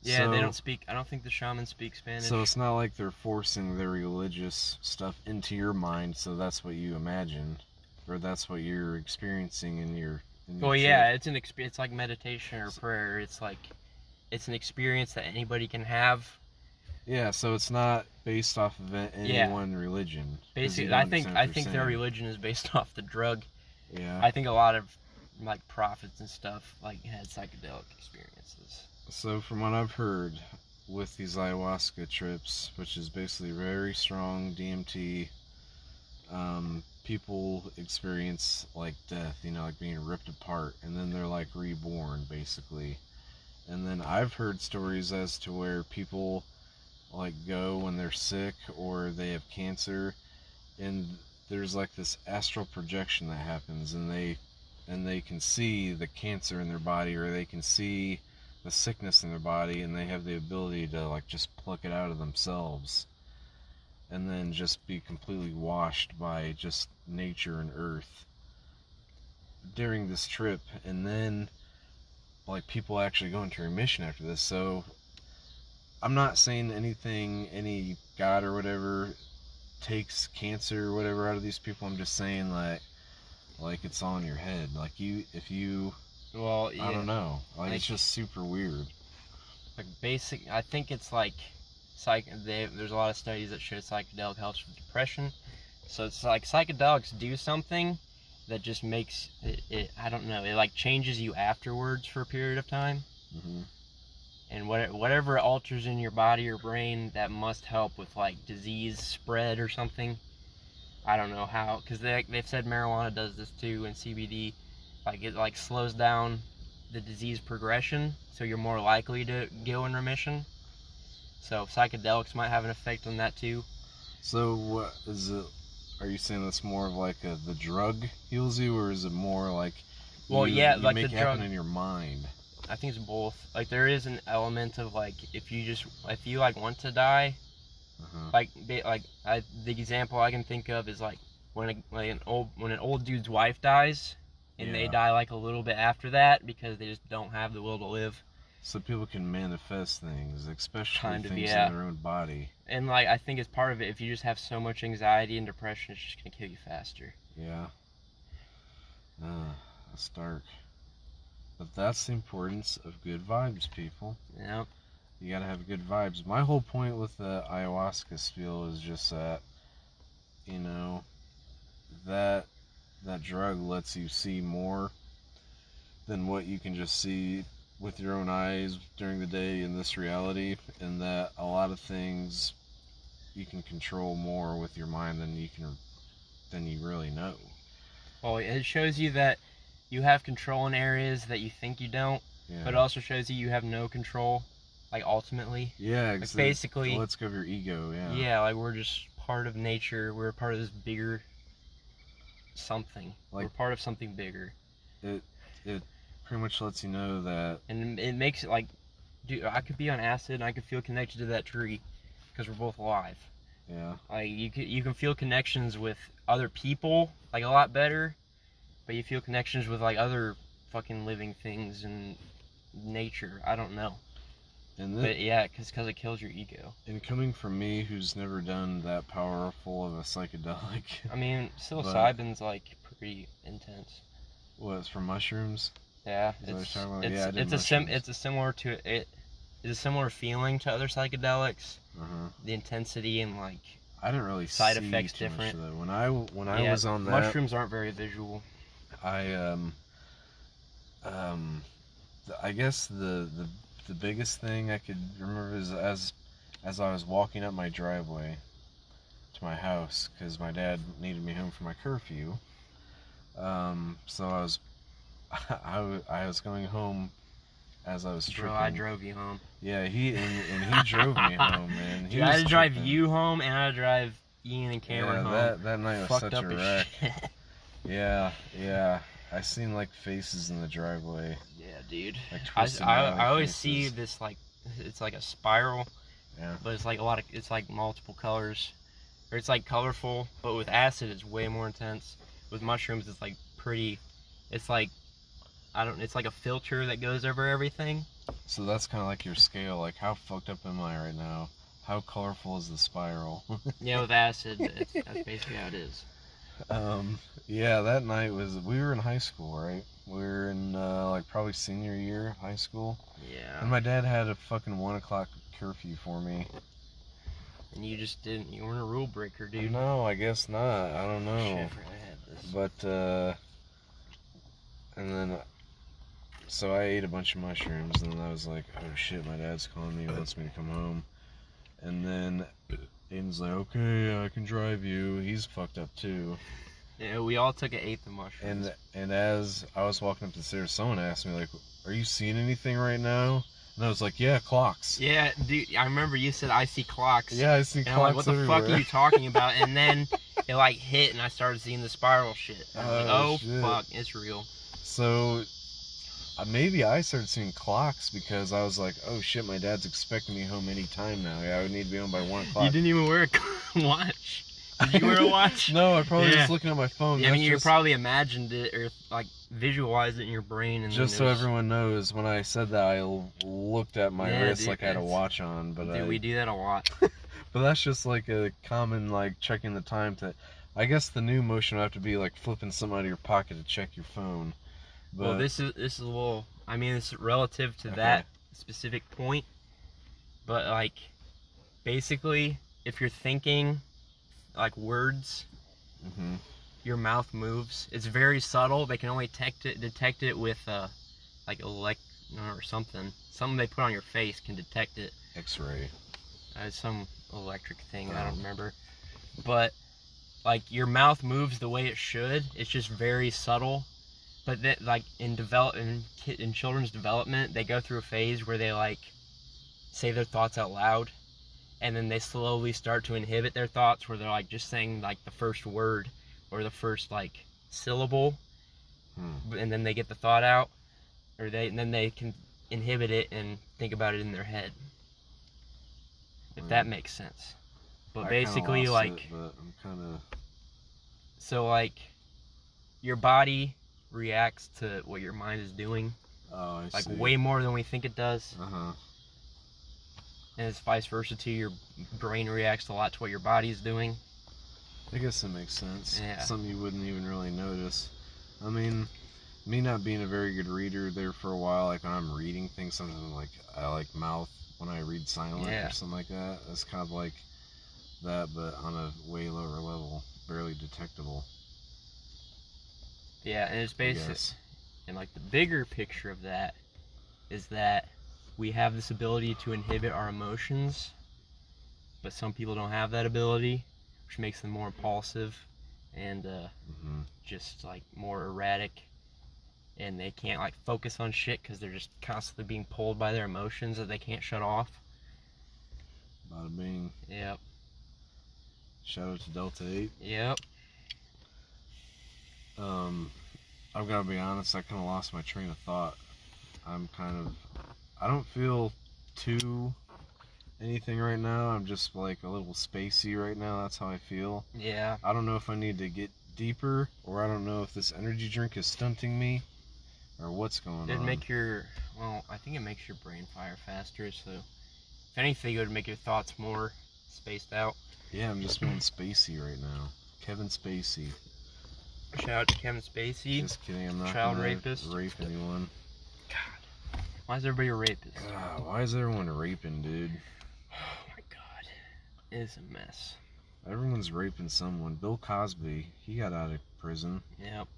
Yeah, they don't speak, I don't think the shamans speak Spanish. So it's not like they're forcing their religious stuff into your mind, so that's what you imagine, or that's what you're experiencing in your well, yeah, it's like meditation or prayer. It's like, it's an experience that anybody can have. Yeah, so it's not based off of any one religion. Basically, I think their religion is based off the drug. Yeah. I think a lot of like prophets and stuff like had psychedelic experiences. So from what I've heard with these ayahuasca trips, which is basically very strong DMT, people experience like death, you know, like being ripped apart, and then they're like reborn basically. And then I've heard stories as to where people like go when they're sick or they have cancer, and there's like this astral projection that happens, and they can see the cancer in their body, or they can see the sickness in their body, and they have the ability to like just pluck it out of themselves and then just be completely washed by just nature and earth during this trip. And then like people actually go into remission after this. So I'm not saying any god or whatever takes cancer or whatever out of these people. I'm just saying like it's all in your head. Like well, yeah, I don't know. Like it's just super weird. Like I think it's like there's a lot of studies that show psychedelic helps with depression. So it's like psychedelics do something that just makes it I don't know, it like changes you afterwards for a period of time. Mm-hmm. And whatever alters in your body or brain, that must help with like disease spread or something. I don't know how, because they've said marijuana does this too, and CBD, like it like slows down the disease progression, so you're more likely to go in remission. So psychedelics might have an effect on that too. So what is it? Are you saying that's more of like the drug heals you, or is it more like you like make the it drug happen in your mind? I think it's both. Like there is an element of like if you like want to die, the example I can think of is like when an old dude's wife dies, and they die like a little bit after that because they just don't have the will to live. So people can manifest things, especially things in their own body. And like I think it's part of it. If you just have so much anxiety and depression, it's just gonna kill you faster. Yeah. That's dark. But that's the importance of good vibes, people. Yep. You gotta have good vibes. My whole point with the ayahuasca spiel is just that, you know, that drug lets you see more than what you can just see with your own eyes during the day in this reality, and that a lot of things you can control more with your mind than you really know. Well, it shows you that you have control in areas that you think you don't, but it also shows you have no control, like ultimately. Yeah, like basically. Let's go of your ego. Yeah. Yeah, like we're just part of nature. We're part of this bigger something. Like, we're part of something bigger. It pretty much lets you know that. And it makes it like, dude, I could be on acid and I could feel connected to that tree because we're both alive. Yeah. Like you can feel connections with other people like a lot better, but you feel connections with like other fucking living things and nature. I don't know. But yeah, because it kills your ego. And coming from me, who's never done that powerful of a psychedelic. I mean, psilocybin's like pretty intense. What, it's from mushrooms? Yeah, it's a similar feeling to other psychedelics. The intensity and like I didn't really side see effects too different. Much of that. When I was on that, mushrooms aren't very visual. I guess the biggest thing I could remember is as I was walking up my driveway to my house, because my dad needed me home for my curfew. So I was going home as I was tripping. Bro, I drove you home. Yeah, he drove me home, man. Dude, I had to drive you home, and I had to drive Ian and Cameron home. That night was such a wreck. Yeah. I seen like faces in the driveway. Yeah, dude. Like I always see this like, it's like a spiral. Yeah. But it's like it's like multiple colors, or it's like colorful. But with acid, it's way more intense. With mushrooms, it's like pretty. It's like, it's like a filter that goes over everything. So that's kind of like your scale. Like, how fucked up am I right now? How colorful is the spiral? Yeah, with acid, that's basically how it is. Yeah, that night we were in high school, right? We were in like probably senior year of high school. Yeah. And my dad had a fucking 1 o'clock curfew for me. And you just didn't. You weren't a rule breaker, dude. No, I guess not. I don't know. Shit, I forgot I had this. But and then so I ate a bunch of mushrooms, and then I was like, oh shit, my dad's calling me, wants me to come home. And then Aiden's like, okay, I can drive you. He's fucked up too. Yeah, we all took an eighth of mushrooms. And as I was walking up the stairs, someone asked me, like, are you seeing anything right now? And I was like, yeah, clocks. Yeah, dude, I remember you said, I see clocks. Yeah, I see clocks I'm like, what the everywhere. fuck are you talking about? And then it like hit, and I started seeing the spiral shit. And I was like, oh shit. fuck, it's real. So maybe I started seeing clocks because I was like, oh shit, my dad's expecting me home any time now. Yeah, I would need to be home by 1 o'clock. You didn't even wear a watch. Did you wear a watch? No, I probably just looking at my phone. Yeah, I mean, you probably imagined it or like visualized it in your brain. And just so everyone knows, when I said that, I looked at my wrist, dude, like I had a watch on. But we do that a lot. But that's just like a common, like, checking the time to. I guess the new motion would have to be like flipping something out of your pocket to check your phone. But, well, this is a little. I mean, it's relative to that specific point, but like, basically, if you're thinking like words, your mouth moves. It's very subtle. They can only detect it with like or something they put on your face can detect it. X-ray. Some electric thing, I don't remember, but like your mouth moves the way it should. It's just very subtle. But that, like, in children's development, they go through a phase where they like say their thoughts out loud, and then they slowly start to inhibit their thoughts, where they're like just saying like the first word or the first like syllable, and then they get the thought out, and then they can inhibit it and think about it in their head. If that makes sense. But basically, like, but I'm kind of. So like, your body reacts to what your mind is doing. Oh, I see. Like way more than we think it does. Uh-huh. And it's vice versa too. Your brain reacts a lot to what your body's doing. I guess that makes sense. Yeah. Something you wouldn't even really notice. I mean, me not being a very good reader there for a while, like when I'm reading things, something like I like mouth when I read silent or something like that. That's kind of like that, but on a way lower level, barely detectable. Yeah, and it's basic. And like the bigger picture of that is that we have this ability to inhibit our emotions, but some people don't have that ability, which makes them more impulsive and just like more erratic, and they can't like focus on shit because they're just constantly being pulled by their emotions that they can't shut off. Bada bing. Yep. Shout out to Delta 8. Yep. I've got to be honest, I kind of lost my train of thought. I don't feel too anything right now. I'm just like a little spacey right now. That's how I feel. Yeah. I don't know if I need to get deeper, or I don't know if this energy drink is stunting me, or what's going on. I think it makes your brain fire faster, so if anything, it would make your thoughts more spaced out. Yeah, I'm just feeling spacey right now. Kevin Spacey. Shout out to Kevin Spacey. Just kidding, I'm not child gonna rapist. rape anyone. God, why is everybody a rapist? God, why is everyone raping, dude? Oh my God, it's a mess. Everyone's raping someone. Bill Cosby, he got out of prison. Yep.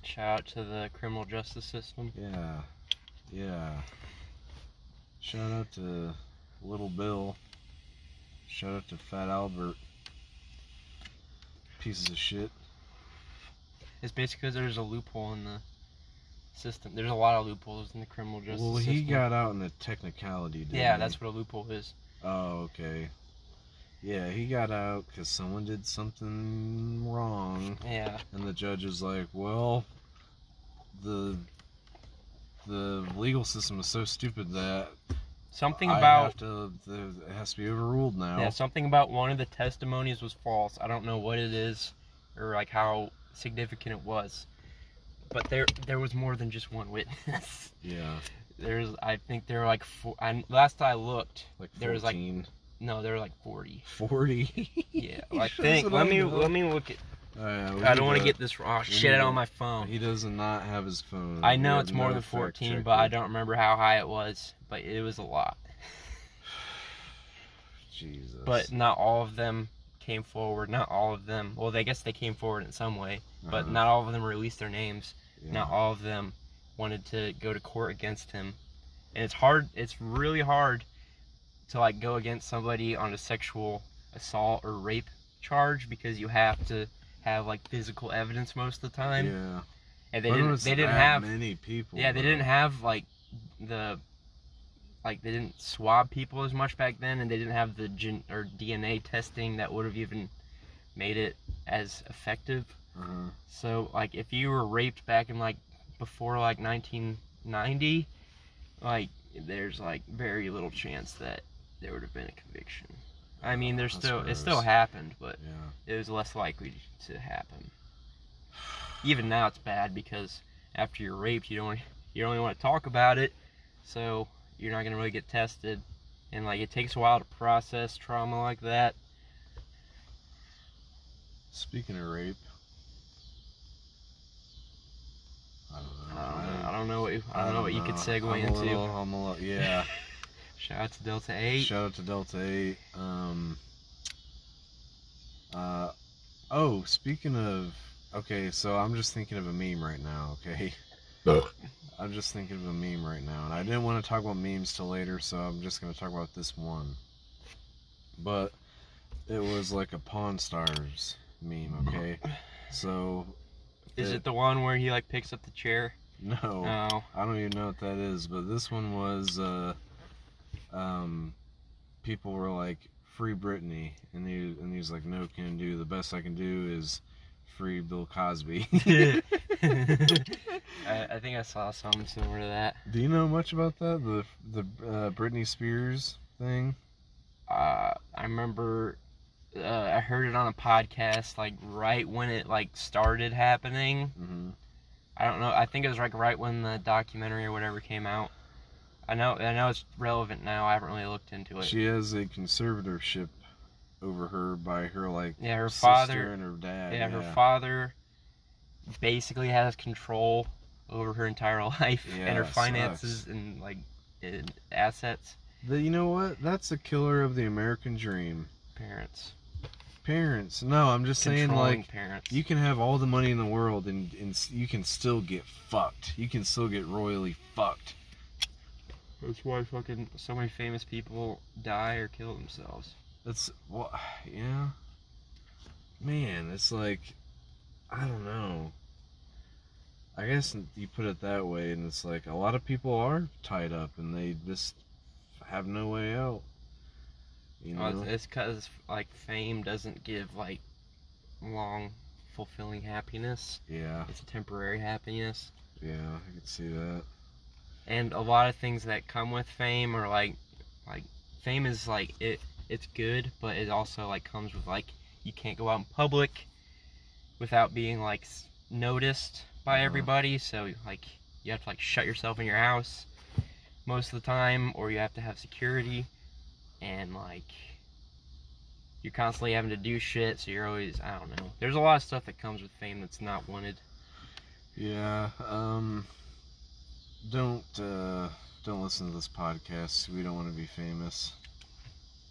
Shout out to the criminal justice system. Yeah. Shout out to Little Bill. Shout out to Fat Albert. Pieces of shit. It's basically because there's a loophole in the system. There's a lot of loopholes in the criminal justice system. Well, he got out in a technicality, didn't Yeah, he? that's what a loophole is. Oh, okay. Yeah, he got out because someone did something wrong. Yeah. And the judge was like, well, the legal system is so stupid that it has to be overruled now. Yeah, something about one of the testimonies was false. I don't know what it is or like how significant it was. But there was more than just one witness. Yeah. I think there were like last I looked, like 14. there was like there were like 40. 40? Yeah, I think. Let me look at. I don't want to get this wrong. Oh, shit, on my phone. He does not have his phone. I know it's more than 14, but I don't remember how high it was. But it was a lot. Jesus. But not all of them came forward. Not all of them. Well, I guess they came forward in some way, but not all of them released their names. Yeah. Not all of them wanted to go to court against him. And it's hard. It's really hard to like go against somebody on a sexual assault or rape charge because you have to have like physical evidence most of the time. Yeah. And they didn't have many people. Yeah, they didn't have like they didn't swab people as much back then, and they didn't have the DNA testing that would have even made it as effective. So like if you were raped back in like before like 1990, like there's like very little chance that there would have been a conviction. I mean, it still happened, but it was less likely to happen. Even now, it's bad because after you're raped, you don't really want to talk about it, so you're not gonna really get tested, and like it takes a while to process trauma like that. Speaking of rape, I don't know what you could segue into. Yeah. Shout out to Delta 8. Shout out to Delta 8. Speaking of... Okay, so I'm just thinking of a meme right now, okay? I'm just thinking of a meme right now. And I didn't want to talk about memes till later, so I'm just going to talk about this one. But it was like a Pawn Stars meme, okay? So... Is it the one where he like picks up the chair? No. I don't even know what that is, but this one was... people were like, free Britney, and he was like, no can do, the best I can do is free Bill Cosby. I think I saw something similar to that. Do you know much about that, the Britney Spears thing? I remember I heard it on a podcast like right when it like started happening. I don't know, I think it was like right when the documentary or whatever came out. I know it's relevant now. I haven't really looked into it. She has a conservatorship over her by her her sister father and her dad. Yeah, her father basically has control over her entire life and her finances and like assets. You know what? That's a killer of the American dream. Parents. No, I'm just saying, like, parents. You can have all the money in the world and you can still get fucked. You can still get royally fucked. That's why fucking so many famous people die or kill themselves. Yeah. Man, it's like, I don't know. I guess you put it that way, and it's like a lot of people are tied up and they just have no way out. You know? It's because like fame doesn't give like long fulfilling happiness. Yeah. It's a temporary happiness. Yeah, I can see that. And a lot of things that come with fame are like fame is like it's good, but it also like comes with like you can't go out in public without being like noticed by everybody. So like you have to like shut yourself in your house most of the time, or you have to have security, and like you're constantly having to do shit. So you're always, I don't know. There's a lot of stuff that comes with fame that's not wanted. Yeah. Don't listen to this podcast. We don't want to be famous.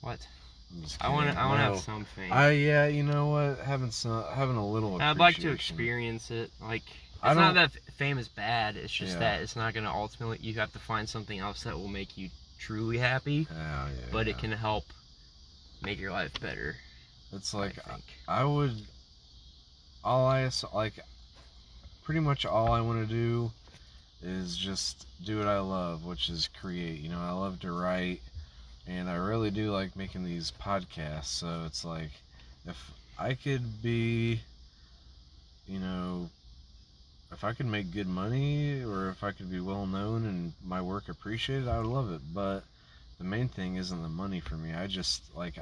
What? I'm just I kidding. want to have some fame. Yeah, you know what? Having a little appreciation. I'd like to experience it. Like, it's not that fame is bad. It's just that it's not going to ultimately. You have to find something else that will make you truly happy. Yeah. But it can help make your life better. It's like I would. Pretty much all I want to do is just do what I love, which is create. You know, I love to write, and I really do like making these podcasts. So it's like, if I could be, you know, if I could make good money, or if I could be well known and my work appreciated, I would love it. But the main thing isn't the money for me. I just like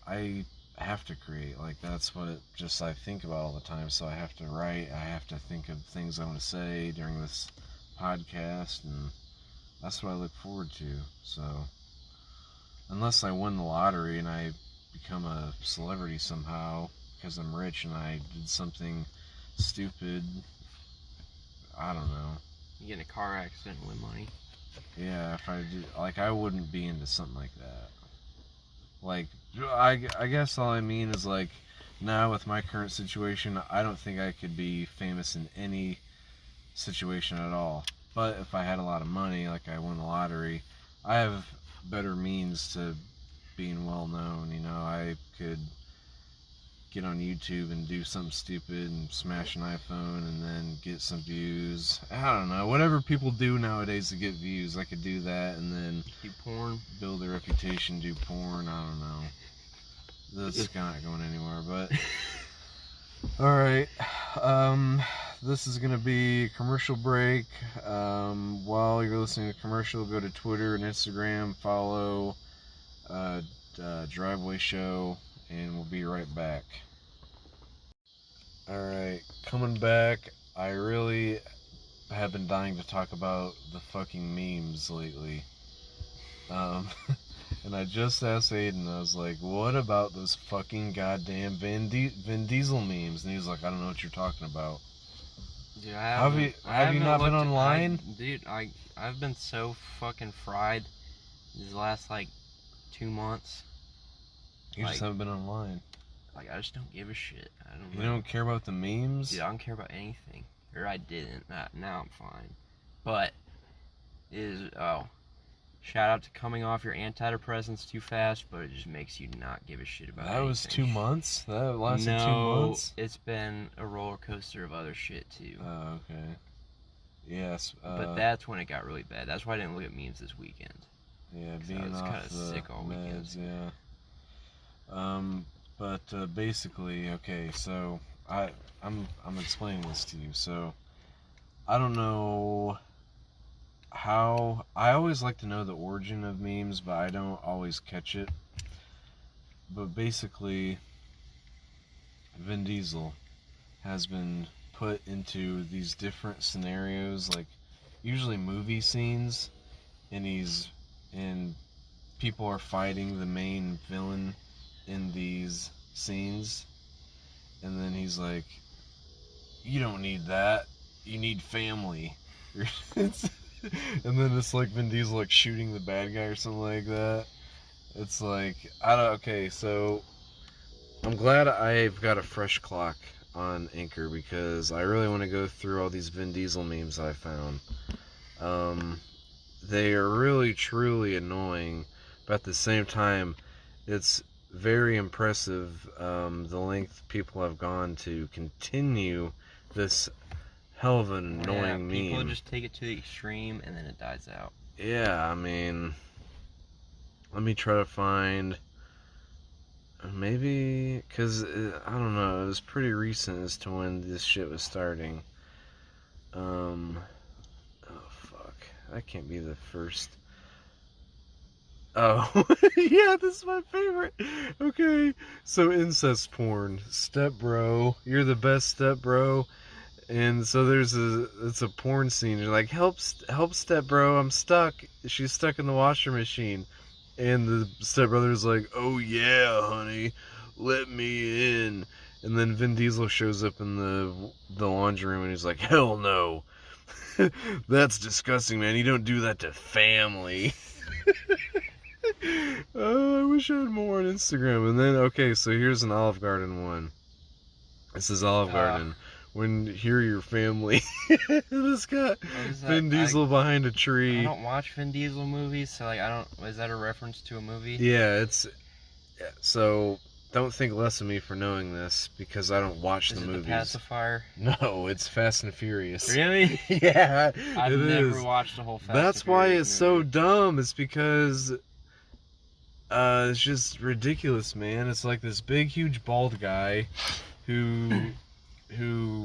I have to create. Like, that's what I think about all the time. So I have to write. I have to think of things I want to say during this podcast, and that's what I look forward to. So unless I win the lottery and I become a celebrity somehow because I'm rich and I did something stupid, I don't know. You get in a car accident and win money. Yeah, if I do, like, I wouldn't be into something like that. Like, I guess all I mean is, like, now with my current situation, I don't think I could be famous in any situation at all. But if I had a lot of money, like I won the lottery, I have better means to being well known. You know, I could get on YouTube and do something stupid and smash an iPhone and then get some views. I don't know. Whatever people do nowadays to get views, I could do that and then do porn, build a reputation, do porn. I don't know. This is not going anywhere, but alright. This is going to be a commercial break. While you're listening to the commercial, go to Twitter and Instagram, follow Driveway Show, and we'll be right back. Alright, coming back. I really have been dying to talk about the fucking memes lately. And I just asked Aiden, I was like, what about those fucking goddamn Vin Diesel memes? And he was like, I don't know what you're talking about. Dude, have you not been online? I've been so fucking fried these last, like, 2 months. You just haven't been online. Like, I just don't give a shit. You don't care about the memes? Dude, I don't care about anything. Or I didn't. Now I'm fine. But, shout out to coming off your antidepressants too fast, but it just makes you not give a shit about anything. That was 2 months? That lasted 2 months? No, it's been a roller coaster of other shit, too. Oh, okay. Yes. But that's when it got really bad. That's why I didn't look at memes this weekend. Yeah, being off kind of sick all meds, yeah. But basically, okay, so I'm explaining this to you. So I don't know how. I always like to know the origin of memes, but I don't always catch it. But basically, Vin Diesel has been put into these different scenarios, like usually movie scenes, and people are fighting the main villain in these scenes, and then he's like, you don't need that, you need family. And then it's like Vin Diesel like shooting the bad guy or something like that. It's like, okay, so I'm glad I've got a fresh clock on Anchor, because I really want to go through all these Vin Diesel memes I found. They are really truly annoying, but at the same time, it's very impressive the length people have gone to continue this hell of an annoying meme. People just take it to the extreme and then it dies out. Yeah, I mean, let me try to find. Maybe, because, I don't know, it was pretty recent as to when this shit was starting. Oh, fuck. That can't be the first. Oh, yeah, this is my favorite. Okay, so incest porn. Step bro, you're the best step bro. And so it's a porn scene. You're like, help step bro, I'm stuck. She's stuck in the washer machine. And the stepbrother's like, oh yeah, honey, let me in. And then Vin Diesel shows up in the laundry room and he's like, hell no. That's disgusting, man. You don't do that to family. Oh, I wish I had more on Instagram. And then, okay, so here's an Olive Garden one. This is Olive Garden. When hear your family. This got Vin Diesel behind a tree. I don't watch Vin Diesel movies, so like I don't. Is that a reference to a movie? Yeah, so don't think less of me for knowing this because I don't watch the movies. Is it The Pacifier? No, it's Fast and Furious. Really? Yeah, I've never watched the whole Fast That's and Furious why it's so movie. dumb. It's because it's just ridiculous, man. It's like this big, huge, bald guy who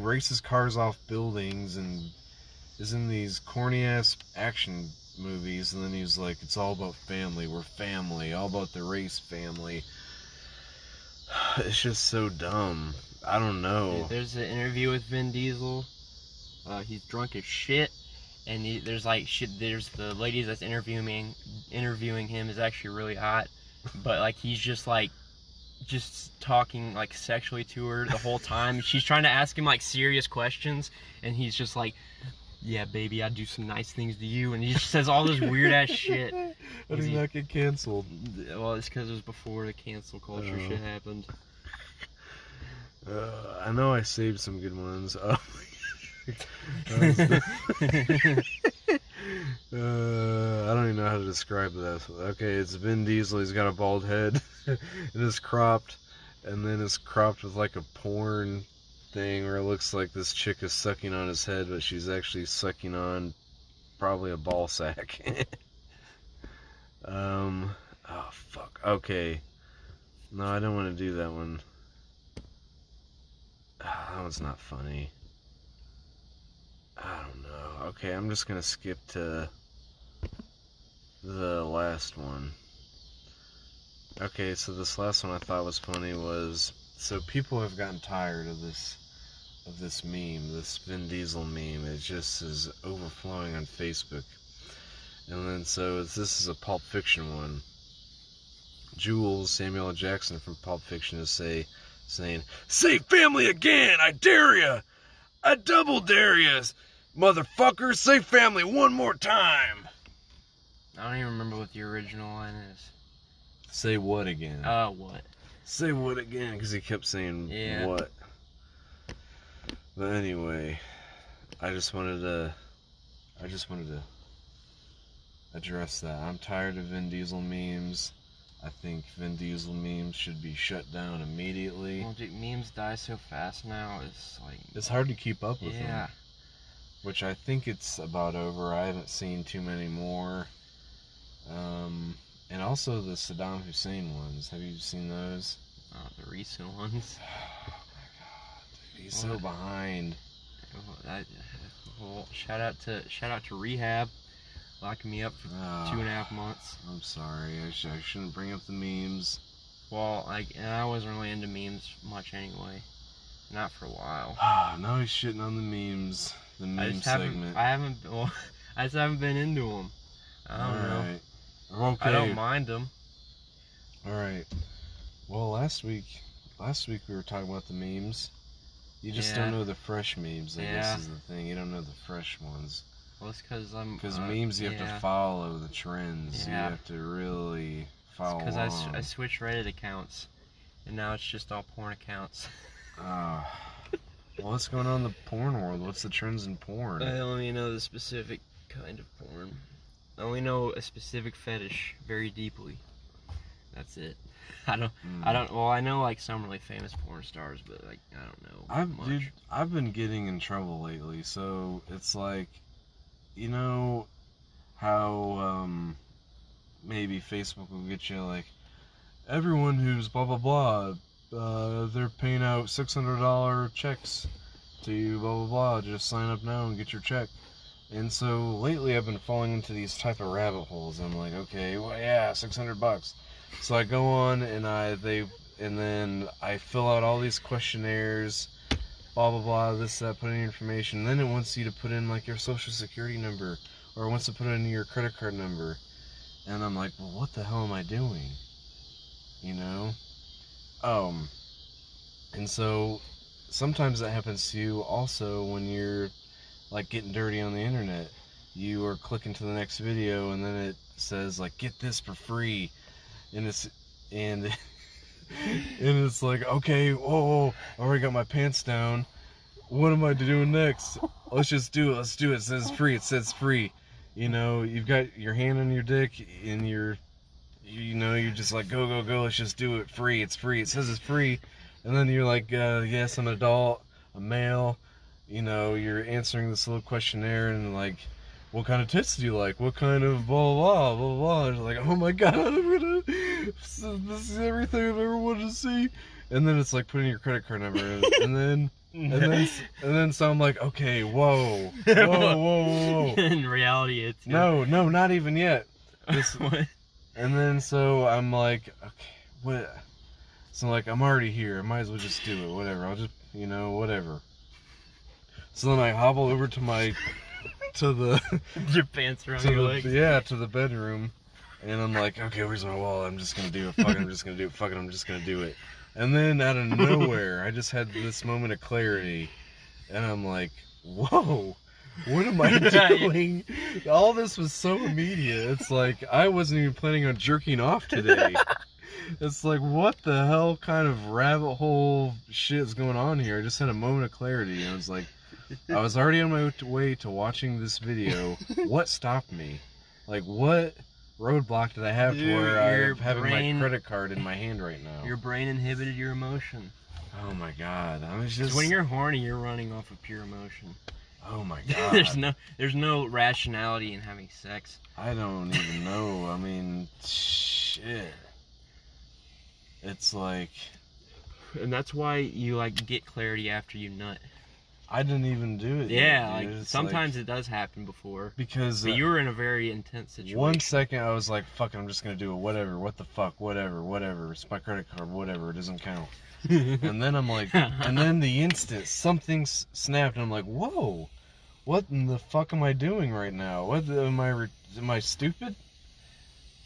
races cars off buildings and is in these corny ass action movies, and then he's like, it's all about family, we're family, all about the race family. It's just so dumb. I don't know. Dude, there's an interview with Vin Diesel. He's drunk as shit, and there's the lady that's interviewing him is actually really hot, but like he's just talking like sexually to her the whole time. She's trying to ask him like serious questions, and he's just like, yeah, baby, I do some nice things to you, and he just says all this weird ass shit. How did he not get canceled? Well, it's because it was before the cancel culture shit happened. I know I saved some good ones. I don't even know how to describe this. Okay, it's Vin Diesel. He's got a bald head, and it's cropped, and then it's cropped with like a porn thing where it looks like this chick is sucking on his head, but she's actually sucking on probably a ball sack. Oh fuck. Okay. No, I don't want to do that one. That one's not funny. I don't know. Okay, I'm just gonna skip to the last one. Okay, so this last one I thought was funny was, so people have gotten tired of this meme, this Vin Diesel meme. It just is overflowing on Facebook. And then so this is a Pulp Fiction one. Jules, Samuel L. Jackson from Pulp Fiction is saying, say family again, I dare ya! I double dare ya! Motherfucker, say family one more time! I don't even remember what the original line is. Say what again? What? Say what again? Because he kept saying what. But anyway, I just wanted to address that. I'm tired of Vin Diesel memes. I think Vin Diesel memes should be shut down immediately. Well, dude, memes die so fast now. It's hard to keep up with them. Yeah. Which I think it's about over. I haven't seen too many more. And also the Saddam Hussein ones. Have you seen those? The recent ones. Oh my god, dude, he's so behind. Well, shout out to Rehab, locking me up for 2.5 months. I'm sorry, I shouldn't bring up the memes. Well, and I wasn't really into memes much anyway. Not for a while. Now he's shitting on the memes. The meme segment. I just haven't been into them. I don't know. Okay. I don't mind them. Alright. Well, last week we were talking about the memes. You just don't know the fresh memes, I guess is the thing. You don't know the fresh ones. Well, it's because memes, you have to follow the trends. Yeah. You have to really follow along. Because I switched Reddit accounts, and now it's just all porn accounts. Well, what's going on in the porn world? What's the trends in porn? I only know the specific kind of porn. I only know a specific fetish very deeply. That's it. I know like some really famous porn stars, but like I don't know much. I've been getting in trouble lately, so it's like, you know how maybe Facebook will get you like everyone who's blah blah blah, they're paying out $600 checks to you, blah blah blah. Just sign up now and get your check. And so lately I've been falling into these type of rabbit holes. I'm like, okay, well, yeah, $600. So I go on and then I fill out all these questionnaires, blah blah blah, this that, put in your information. Then it wants you to put in like your social security number, or it wants to put in your credit card number. And I'm like, well, what the hell am I doing? You know? And so sometimes that happens to you also when you're like getting dirty on the internet. You are clicking to the next video and then it says like, get this for free. And and it's like, okay, whoa, I already got my pants down. What am I doing next? Let's just do it. Let's do it. It says free. It says free. You know, you've got your hand on your dick and you're just like, go, go, go. Let's just do it. Free. It's free. It says it's free. And then you're like, yes, I'm an adult, a male. You know, you're answering this little questionnaire and like, what kind of tits do you like? What kind of blah, blah, blah, blah. And you're like, oh my God, this is everything I've ever wanted to see. And then it's like putting your credit card number in. And then so I'm like, okay, whoa. In reality, it's no, not even yet. What? And then so I'm like, okay, what? So I'm like, I'm already here. I might as well just do it. Whatever. I'll just, whatever. So then I hobble over to the your pants around your legs. Yeah, to the bedroom, and I'm like, okay, where's my wallet? I'm just gonna do it. Fuck it, I'm just gonna do it. Fuck it, I'm just gonna do it. And then out of nowhere, I just had this moment of clarity, and I'm like, whoa, what am I doing? All this was so immediate. It's like I wasn't even planning on jerking off today. It's like, what the hell kind of rabbit hole shit is going on here? I just had a moment of clarity, and I was like, I was already on my way to watching this video. What stopped me? Like, what roadblock did I have to where I'm having my credit card in my hand right now? Your brain inhibited your emotion. Oh my God. I was just... when you're horny, you're running off of pure emotion. Oh my God. there's no rationality in having sex. I don't even know. I mean, shit. It's like... And that's why you, like, get clarity after you nut. I didn't even do it. Yeah, yet, like sometimes it does happen before. Because but you were in a very intense situation. 1 second I was like, fuck it, I'm just gonna do it, whatever, what the fuck, whatever, it's my credit card, whatever, it doesn't count. And then I'm like, and then the instant something snapped and I'm like, whoa, what in the fuck am I doing right now? What am I stupid?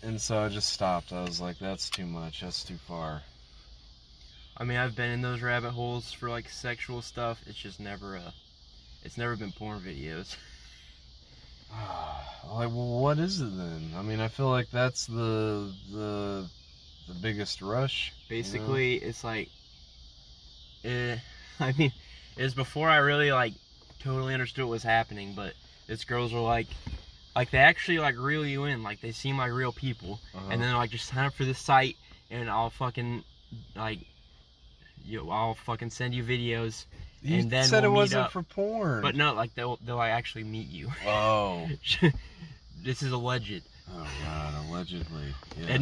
And so I just stopped. I was like, that's too much, that's too far. I mean, I've been in those rabbit holes for like sexual stuff. It's just never been porn videos. Like, well, what is it then? I mean, I feel like that's the biggest rush. Basically, it's like, I mean, it was before I really like totally understood what was happening. But these girls were like they actually like reel you in. Like they seem like real people, and then like just sign up for this site, and I'll fucking like. I'll fucking send you videos. You then said we'll it wasn't up. For porn. But no, like they'll like actually meet you. Oh. This is alleged. Oh God, allegedly. Yes. It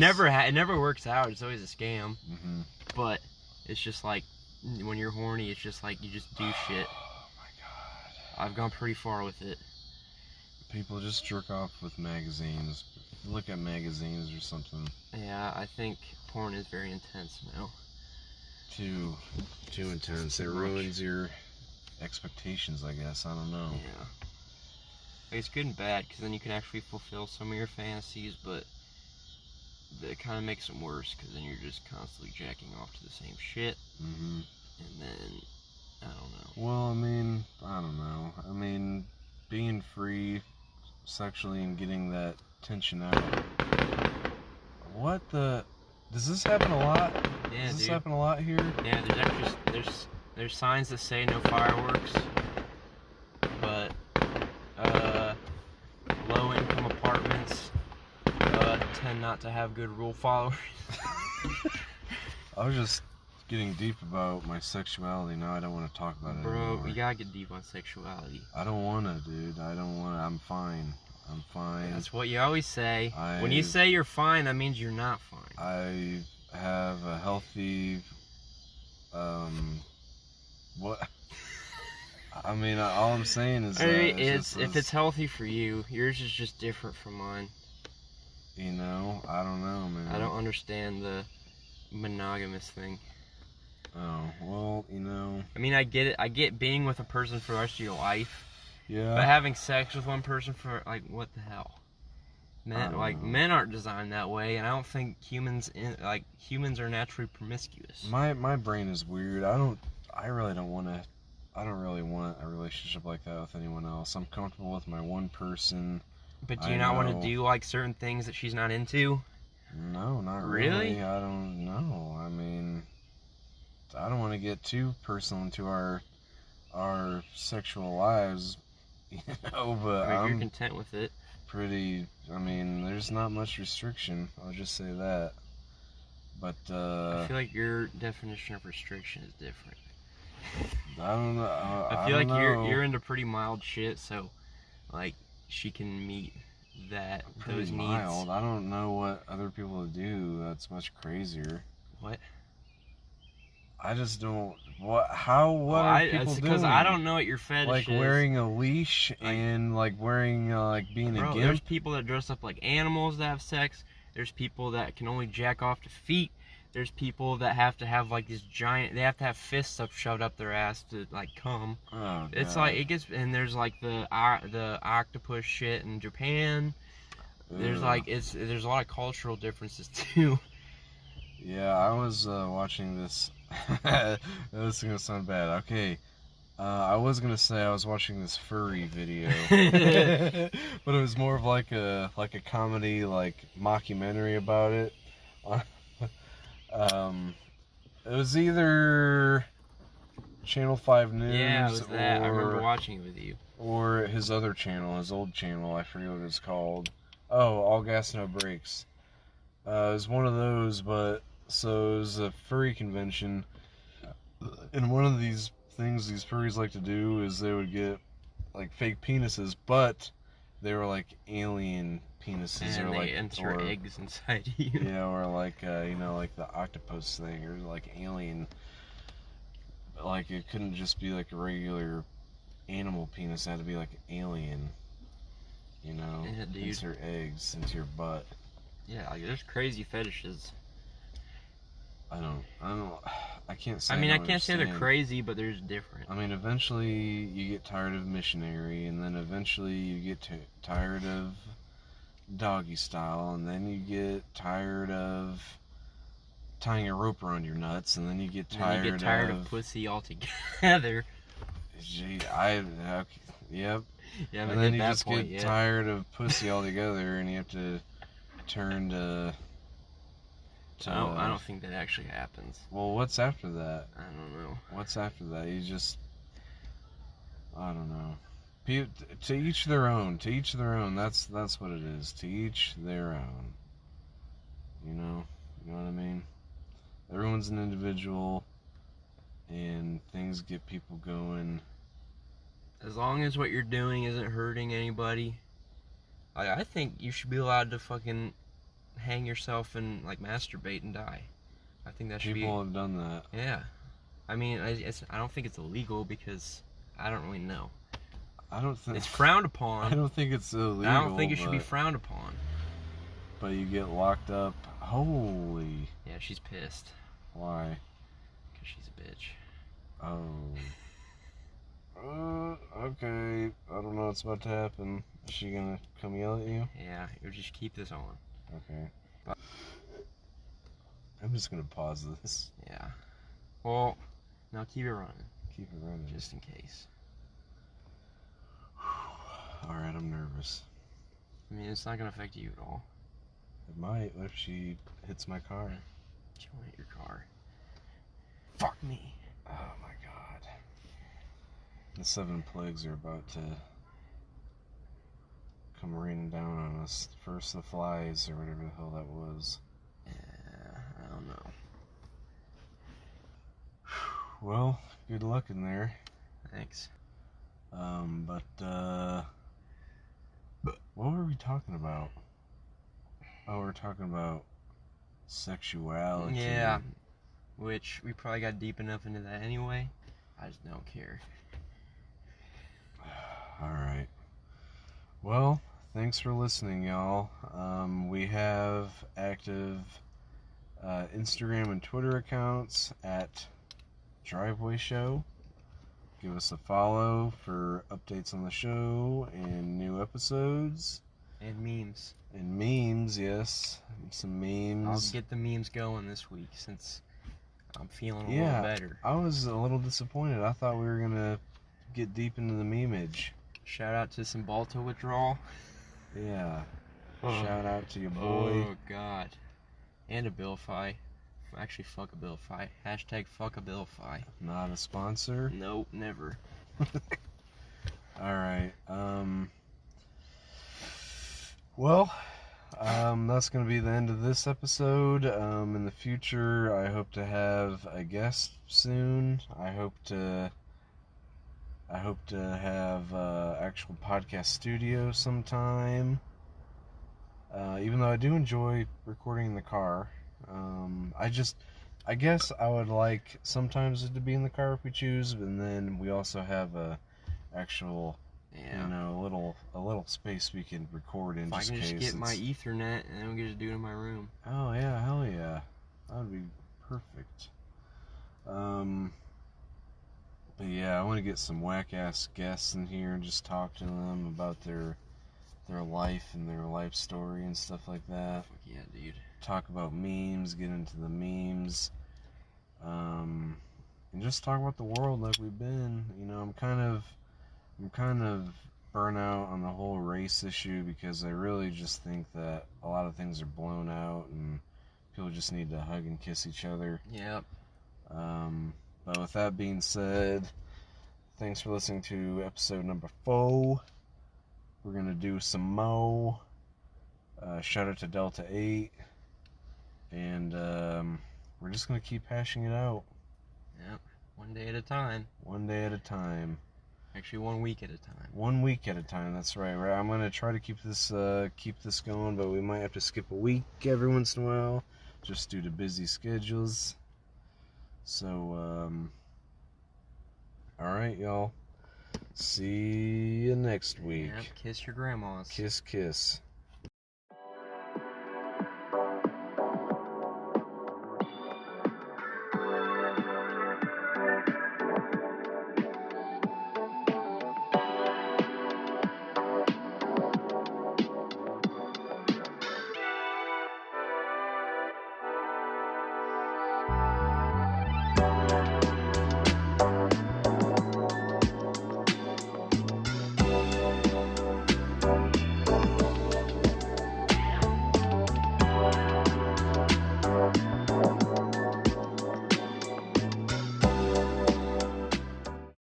never works out. It's always a scam. Mm-hmm. But it's just like when you're horny, it's just like you just do shit. Oh my God. I've gone pretty far with it. People just jerk off with magazines. Look at magazines or something. Yeah, I think porn is very intense now. Too intense. It ruins your expectations, I guess. I don't know. Yeah. It's good and bad, because then you can actually fulfill some of your fantasies, but it kind of makes them worse, because then you're just constantly jacking off to the same shit. Mm-hmm. And then, I don't know. Well, I mean, I don't know. I mean, being free sexually and getting that tension out. What the... Does this happen a lot? Yeah, Does this dude. happen a lot here? Yeah, there's actually there's signs that say no fireworks, but low income apartments tend not to have good rule followers. I was just getting deep about my sexuality. Now I don't want to talk about it anymore. Bro, you gotta get deep on sexuality. I don't want to, dude. I don't want to. I'm fine. I'm fine. That's what you always say. When you say you're fine, that means you're not fine. have a healthy, what? I mean, all I'm saying is I mean, it's if it's healthy for you, yours is just different from mine. you know, I don't know, man. I don't understand the monogamous thing. Oh, well, you know. I mean, I get it. I get being with a person for the rest of your life. Yeah. But having sex with one person for, like, what the hell? Men aren't designed that way, and I don't think humans are naturally promiscuous. My brain is weird. I really don't want a relationship like that with anyone else. I'm comfortable with my one person. But do you not want to do, like, certain things that she's not into? No, not really. I don't know. I mean, I don't want to get too personal into our sexual lives, you know, but I mean, you're content with it. I mean, there's not much restriction, I'll just say that. But I feel like your definition of restriction is different. I don't know. I feel like you're into pretty mild shit, so like she can meet those mild. needs. I don't know what other people do that's much crazier. What? I just don't. What are people doing? Because I don't know what your fetish like is. Wearing a leash and like wearing like being a gimp. There's people that dress up like animals that have sex. There's people that can only jack off to feet. There's people that have to have like these giant. They have to have fists shoved up their ass to like come. Oh, it's God. like it gets. And there's like the octopus shit in Japan. There's like there's a lot of cultural differences too. Yeah, I was watching this. This is gonna sound bad. Okay, I was gonna say I was watching this furry video, but it was more of like a comedy, like mockumentary about it. It was either Channel 5 News. Yeah, it was that. I remember watching it with you. Or his other channel, his old channel. I forget what it's called. Oh, All Gas No Brakes. It was one of those, but so it was a furry convention, and one of these things these furries like to do is they would get like fake penises, but they were like alien penises, and or they like enter eggs inside you. Yeah, or like you know, like the octopus thing, or like alien. Like it couldn't just be like a regular animal penis; it had to be like alien. You know, insert eggs into your butt. Yeah, like there's crazy fetishes. I can't say. I mean, I can't say they're crazy, but there's different. I mean, eventually you get tired of missionary, and then eventually you get tired of doggy style, and then you get tired of tying a rope around your nuts, and then you get tired of pussy altogether. Gee, yep. Yeah, and then you just get tired of pussy altogether, and you have to turn to I don't think that actually happens. Well, what's after that? I don't know. What's after that? I don't know. To each their own. To each their own. That's what it is. To each their own. You know what I mean? Everyone's an individual, and things get people going. As long as what you're doing isn't hurting anybody, I think you should be allowed to fucking hang yourself and like masturbate and die. I think that should be. People have done that. Yeah, I mean, I don't think it's illegal because I don't really know. I don't think it's frowned upon. I don't think it's illegal. I don't think it should be frowned upon. But you get locked up. Holy. Yeah, she's pissed. Why? Because she's a bitch. Oh. Okay. I don't know what's about to happen. Is she gonna come yell at you? Yeah, you just keep this on. Okay. I'm just gonna pause this. Yeah. Well, now keep it running. Keep it running. Just in case. Alright, I'm nervous. I mean, it's not gonna affect you at all. It might. What if she hits my car? She won't hit your car. Fuck me. Oh my god. The 7 plagues are about to come raining down on us. First the flies, or whatever the hell that was. Yeah, I don't know. Well, good luck in there. Thanks. What were we talking about? Oh, we're talking about sexuality. Yeah, which we probably got deep enough into that anyway. I just don't care. Alright. Well, thanks for listening, y'all. We have active Instagram and Twitter accounts at Driveway Show. Give us a follow for updates on the show and new episodes. And memes. And memes, yes. Some memes. I'll get the memes going this week since I'm feeling a little better. I was a little disappointed. I thought we were going to get deep into the meme-age. Shout out to some Balto withdrawal. Yeah. Shout out to your boy. Oh, God. And a Billfi. Actually, fuck a Billfi. Hashtag fuck a Billfi. Not a sponsor? Nope, never. Alright, well, that's going to be the end of this episode. In the future, I hope to have a guest soon. I hope to have actual podcast studio sometime. Even though I do enjoy recording in the car. I guess I would like sometimes it to be in the car if we choose, and then we also have a actual, a little space we can record in. If I can just get my Ethernet and then we can just do it in my room. Oh yeah, hell yeah, that would be perfect. But yeah, I want to get some whack ass guests in here and just talk to them about their life and their life story and stuff like that. Fuck yeah, dude. Talk about memes, get into the memes, and just talk about the world like we've been. I'm kind of burnt out on the whole race issue because I really just think that a lot of things are blown out and people just need to hug and kiss each other. Yep. But with that being said, thanks for listening to episode number 4. We're gonna do some more. Shout out to Delta 8. And we're just going to keep hashing it out. Yep. One day at a time. One day at a time. Actually, 1 week at a time. 1 week at a time, that's right. I'm going to try to keep this going, but we might have to skip a week every once in a while, just due to busy schedules. So, alright, y'all. See you next week. Yep. Kiss your grandmas. Kiss, kiss.